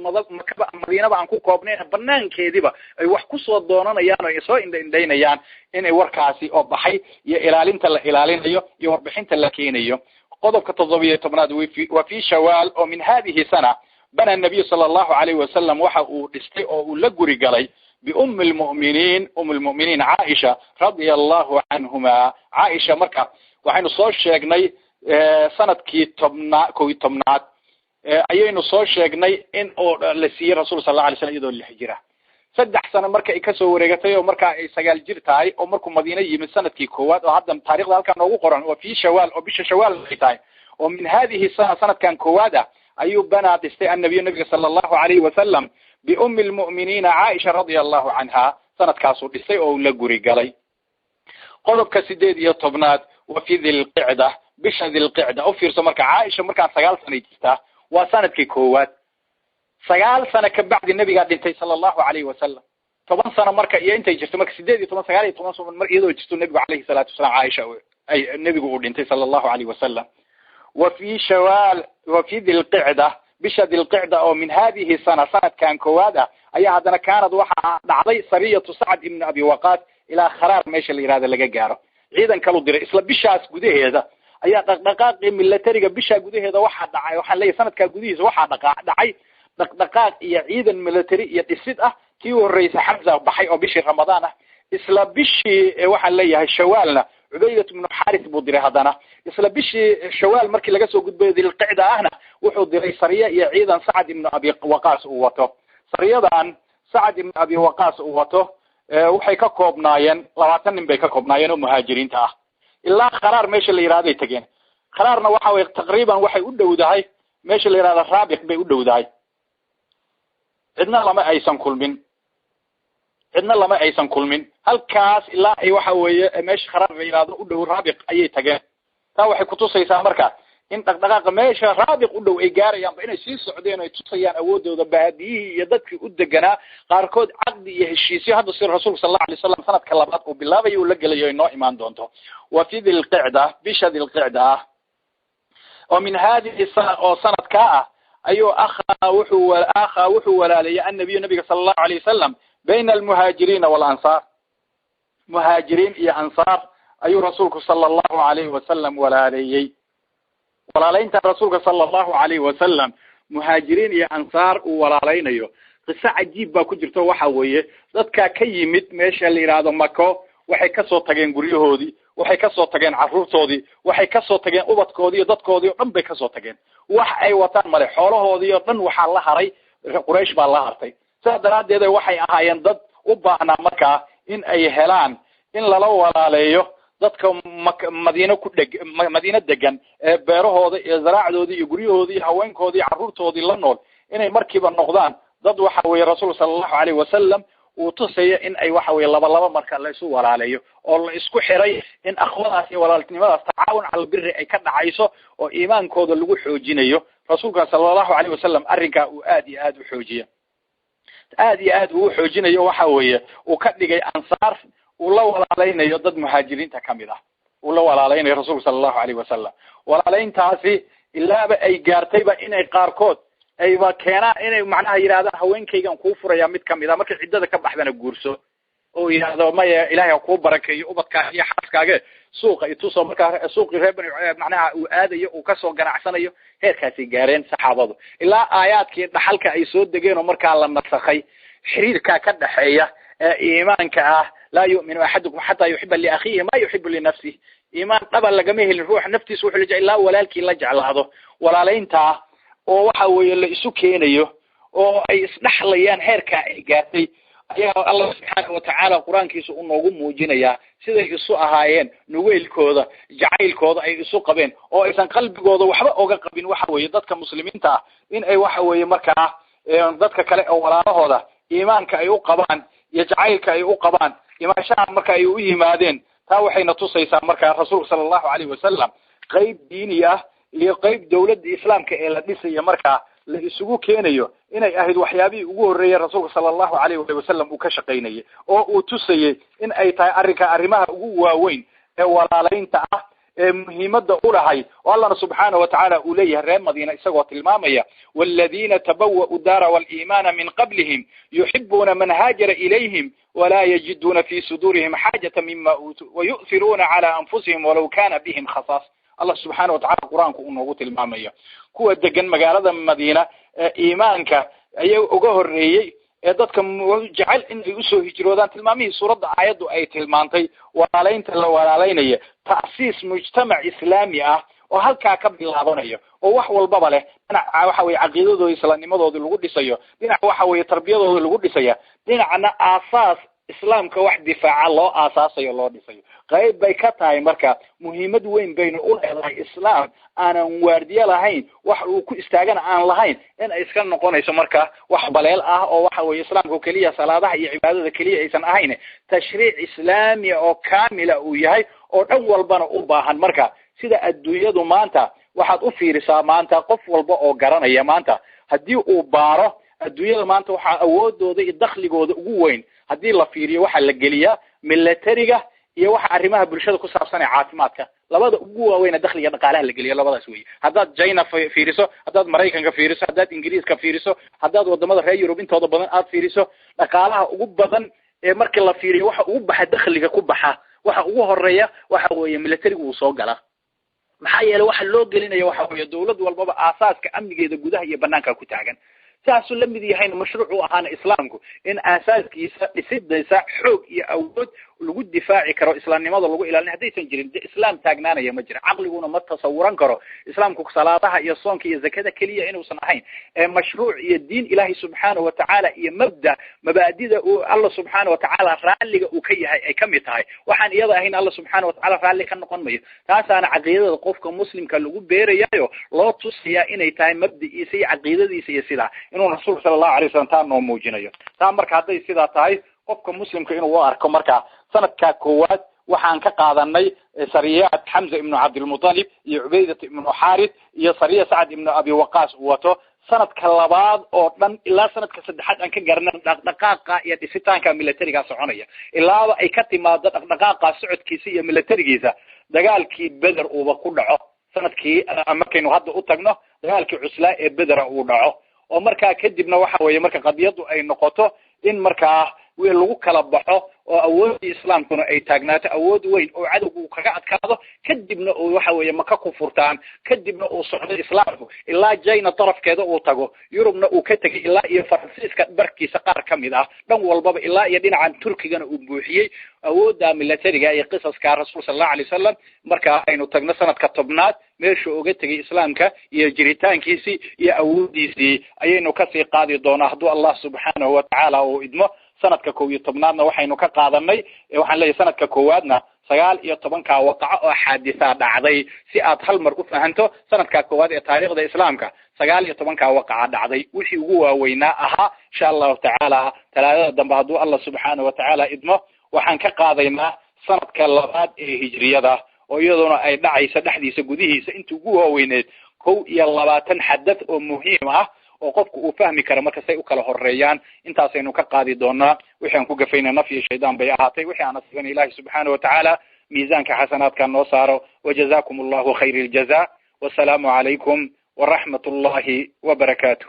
Madiina aan ku koobnayn banaankeediba ay wax ku soo doonanayaan oo ay soo indaynayaan inay warkaasi oo baxay iyo ilaalinta la ilaalinayo iyo warbixinta la keenayo qodobka 17 wa fi shawaal oo min hadhihi sana بنى النبي صلى الله عليه وسلم وحاو دستي او لغوري غلاي بأم المؤمنين عائشة رضي الله عنهما عائشة مركا waxaynu soo sheegnay sanadkii tobnaad ayaynu soo sheegnay in oo la siiyay rasuul sallallahu alayhi wasallam iyadoo la hijra 3 sano marka ay ka soo wareegatay oo marka ay 9 jir tahay oo markuu Madiina yimid sanadkii koowaad oo hadda taariikhda halka noogu qoran oo fi shawaal oo bisha shawaal ay tahay oo min hadhihi sanadkan koowaada أيوب بنات استي النبي صلى الله عليه وسلم بأم المؤمنين عائشة رضي الله عنها سنة كاسو استي أو لقوري قالي قلب كسيديد يطبنات وفي ذي القعدة بش ذي القعدة أو في رسمرك عائشة مركان 9 سنة جستا وسنة كيكوات 9 سنة كبعد النبي قاعد انتي صلى الله عليه وسلم 8 سنة مركا إيا انتي جستو مركا سيديد 8 سنة مركا إيدو جستو النبي عليه الصلاة والسلام عائشة أي النبي قاعد انتي صلى الله عليه وسلم وفي شوال وفي ذي القعدة بش ذي القعدة أو من هذه السنة كان كوادة أي عندنا كانت وحى دعضي سرية سعد بن أبي وقاص إلى خرار ماشي اللي هذا اللي جاره عيدا كانوا دري إسلا بشاس جوديه هذا أي دقائق من اللي ترجع بشا جوديه هذا وحى دعي وحى لي سنة كان جوديه وحى دعي دقائق عيدا من اللي تري يتصدق كيو الرئيس حمزة بحي أو بشي رمضان إسلا بشي وحى لي هالشوالنا عبيدة بن حارث بودري هذانا إسلا بشي شوال مركي لقى سو قد بيدي القعدة أهنا وحو ديري سرية يعيدا سعد بن أبي وقاص أوته سرية دان سعد بن أبي وقاص أوته وحي كاكوبنايين 20 بي كاكوبنايين ومهاجرين تاه إلا قرار ماشي اللي إرادة تجين قرارنا وحاوي تقريبا وحي أدو داي ماشي اللي إرادة رابق بي أدو داي عدنا لما أيسان كل من عدنا لما أيسان كل من هل كاس إلا أي وحوي ماشي قرار إرادة أدو رابق أي تجين تا waxay ku tusaysaa marka in dhaqdhaqaaqa meesha raabiq u dhow ay gaarayaan inay sii socdeen ay tusayaan awoodooda baadiyii iyo dadkii u deganaa qaarkood aqdi iyo heshiisyo hadda sir rasuulka sallallahu alayhi wasallam sanadka labaad oo bilaabay uu la galayo inoo imaan doonto wa fi dhil qa'da bisha dhil qa'da oo min hadhihi sanadka ayu wuxuu walaalaya annabi sallallahu alayhi wasallam bayna al muhaajiriin wal ansar مهاجرين يا أنصار أي رسولك صلى الله عليه وسلم ولا عليه ولا لين رسولك صلى الله عليه وسلم مهاجرين يا أنصار ولا علينا قصة عجيبة كجرتوا وحوية ضدك كيمت ماشي اللي راد مكة waxay ka soo tageen guryahoodii waxay ka soo tageen carruurtoodii waxay ka soo tageen ubadkoodii dadkoodii dhan bay ka soo tageen wax ay wataan male xoolahoodii dhan waxa la haray Quraysh baa la hartay saadaradeed waxay ahaayeen dad u baahnaa markaa in ay helaan in lala walaaleeyo dadka Madiina ku dhig Madiina degan ee beerahooda iyo zaraacdoodii iyo guryahoodii haweenkoodii carruurtoodii la nool inay markiiba noqdaan dad waxa weeye Rasuulka sallallahu alayhi wasallam وتصير إن أي واحد يلا مركز لا يسوى عليه أو يسكو حري إن أخوات ولا تعاون على البر أي كذا عيسى وإيمان كود اللي حوجينيه رسولك صلى الله عليه وسلم أرجع وآدي وحوجيه آدي وحوجينيه وحويه وكذا أنصار والله ولا علينا يضد مهاجرين تكمله والله ولا علينا رسول صلى الله عليه وسلم ولا علينا تاسي إلا بأي جارتيبة إن أي قاركود أيوة كنا إنه معناها يرادا هوين كيجان كوفر يا ميت كم إذا ما كان عدة كبح بين الجورسو أو يرادا ما إلهي عقوب بركة وبط كهية حس كاجة سوق يتصل مركا سوق يهبن معناها وآدي وكسر جناح سنة هيك كاسي جارين سحابه إلا آيات كده حلقة يسود دقيقة مركا لما تسخي حرير كده حية إيمان لا يؤمن أحدكم حتى يحب لأخيه ما يحب لنفسه إيمان طبعا لجميع الروح نفتي سوح لجع الله ولا لك لجع هذا ولا لينتا oo waxa weeye la isu keenayo oo ay isdhaxlayaan heerka ay gaartay ayaa Allah subhanahu wa ta'ala quraankiisa uu noogu muujinaya sida ay isu ahaayeen nuweelkooda jacaylkooda ay isu qabeen oo aysan qalbigooda waxba oga qabin waxa weeye dadka muslimiinta ah in ay waxa weeye markaa dadka kale oo walaalahooda iimaanka ay u qabaan iyo jacaylka ay u qabaan imaashaha marka ay u yimaadeen taa waxayna tusaysaa markaa rasuulka sallallahu alayhi wasallam qayb diini ah iyo qayb dawladda islaamka ee la dhisay markaa la isugu keenayo inay ahayd waxyaabii ugu horeeyay rasuulka sallallahu alayhi wasallam uu ka shaqeynayay oo uu tusayay in ay tahay arrimaha ugu waaweyn ee walaalaynta ah ee muhiimadda u lahay oo Allah subhanahu wa ta'ala uu leeyahay reer Madiina isagoo tilmaamaya walladina tabawwa'u dara wal iimana min qablihim yuhibbuna man haajara ilayhim ولا يجدون في صدورهم حاجة مما أوتوا ويؤثرون على أنفسهم ولو كان بهم خصاص الله سبحانه وتعالى القرآن كونه قلت المامية كوا دجن مجالة مدينة إيمانك أيه أجهر ريي ضدك جعل إن يسوع هجرودان المامية سورة آيات أي تلمانتي وعلين تلو وعلين تأسيس مجتمع إسلامي وهل كعب العبانية ووحول البابله أنا وحوي عقيدة إسلامي ماذا اللي قد يسيا دينا وحوي تربية اللي قد يسيا دينا عنا أساس إسلام كواحد دفاع الله أساسي الله دفاعه قيب بيكتها مركا مهمة وين بين أولها الإسلام أنا واردية لهين وحكو استاجنا عن لهين إن إسكان نقول مركا وحبليل أو وحوي إسلام كلية صلاة عبادة كلية إنسان أهين تشريع إسلامي أو كامل أو يهي أو أول بنا أوباهن مركا sida adduunyadu maanta waxaad u fiirisaa maanta qof walba oo garanaya maanta hadii uu baaro adduunyada maanta waxa awoodooda iyo dakhligooda ugu weyn hadii la fiiriyo waxa la geliya militariga iyo waxa arrimaha bulshada ku saabsan ee caafimaadka labada ugu waaweyn dakhliga dhaqaalaha la geliyo labadaas weey hadaad China fiiriso hadaad Mareykanka fiiriso hadaad Ingiriiska fiiriso hadaad wadamada reer Yurub intooda badan aad fiiriso dhaqaalaha ugu badan ee markii la fiiriyo waxa ugu baxa dakhliga ku baxa waxa ugu horeeya waxa weeye militariga uu soo gala maxaa yeelay waxa loo gelinayo waxa weeye dawlad walba aasaaska amnigeeda gudaha iyo banaanka ku taagan saas la mid yahay mashruuc u ahaan islaamku in asaaskiisa dhisidaysa xoog iyo awood lagu difaaci karo islaamnimada lagu ilaalin hadaysan jirin islaam taagnaanaya ma jira aqliguna ma tasawuran karo islaamku salaadaha iyo soonka iyo zakada kaliya inuu san ahayn mashruuc iyo diin ilaahi subhanahu wa ta'ala iyo mabaadida oo Allah subhanahu wa ta'ala raaliga uu ka yahay ay kamid tahay waxaan iyada ahayn Allah subhanahu wa ta'ala raali ka noqon mayo taasana aqeedada qofka muslimka lagu beerayo loo tusiyaa inay tahay mabdi'iisa iyo aqeedadiisa iyo sida inuu rasuulka sallallahu alayhi wasallam taa noo muujinayo taa marka haday sida tahay qofka muslimka inuu arko marka sanadka koowaad waxaan ka qaadanay sariyad Hamza ibn Abd al-Muttalib iyo Ubaydah ibn Harith iyo sariya Sa'd ibn Abi Waqqas wato sanadka labaad oo dhan ilaa sanadka saddexaad aan ka garanay dhaqdhaqaaqa iyo dhisitaanka militariga soconaya ilaa ay ka timaado dhaqdhaqaaqa socodkiisa iyo militarigiisa dagaalkii Badr uu ku dhaco sanadkii markaynu hadda u tagno dagaalkii Cuslaa ee Badr uu dhaco oo markaa kadibna waxa weeye marka qadiyadu ay noqoto in markaa lagu kala baxo oo awoodii islaamkuna ay taagnaato awood weyn oo cadowgu uu kaga adkaado kadibna uu waxa weeye maka ku furtaan kadibna uu socdo islaamku ilaa jayna tarafkeeda uu tago yurubna uu ka tagay ilaa iyo faransiiska barkiisa qaar kamid ah dhan walbaba ilaa iyo dhinacan turkigana uu buuxiyey awooda militariga iyo qisaska rasuul sallallahu alayhi wasallam marka aynu tagno sanadka tobnaad meesha uga tagay islaamka iyo jiritaankiisi iyo awoodiisi ayaynu ka sii qaadi doonaa hadduu Allah subhanahu wa ta'ala uu idmo sanadka 11aadna waxaynu ka qaadanay waxaan leeyahay sanadka koowaadna 19 waqaco oo xaadisa dhacday si aad hal mar u fahanto sanadka koowaad ee taariikhda islaamka 19 waqaco dhacday wixii ugu waaweynaa aha insha Allah ta'ala talaadada dambe hadduu Allah subhanahu wa ta'ala idmo waxaan ka qaadaynaa sanadka labaad ee hijriyada oo iyaduna ay dhacayso dhaxdiisa gudihiisa inta ugu waaweyneed 21 xadad oo muhiim ah oo qofku uu fahmi karo marka say u kala horeeyaan intaasaynu ka qaadi doonaa wixii aan ku gafayna naf iyo shaydaan bay ahaatay wixii aan asban ilaahi subhanahu wa ta'ala miisaanka xasanaadka noo saaro wajazakumullahu khayril jazaa wasalaamu calaykum ورحمة الله وبركاته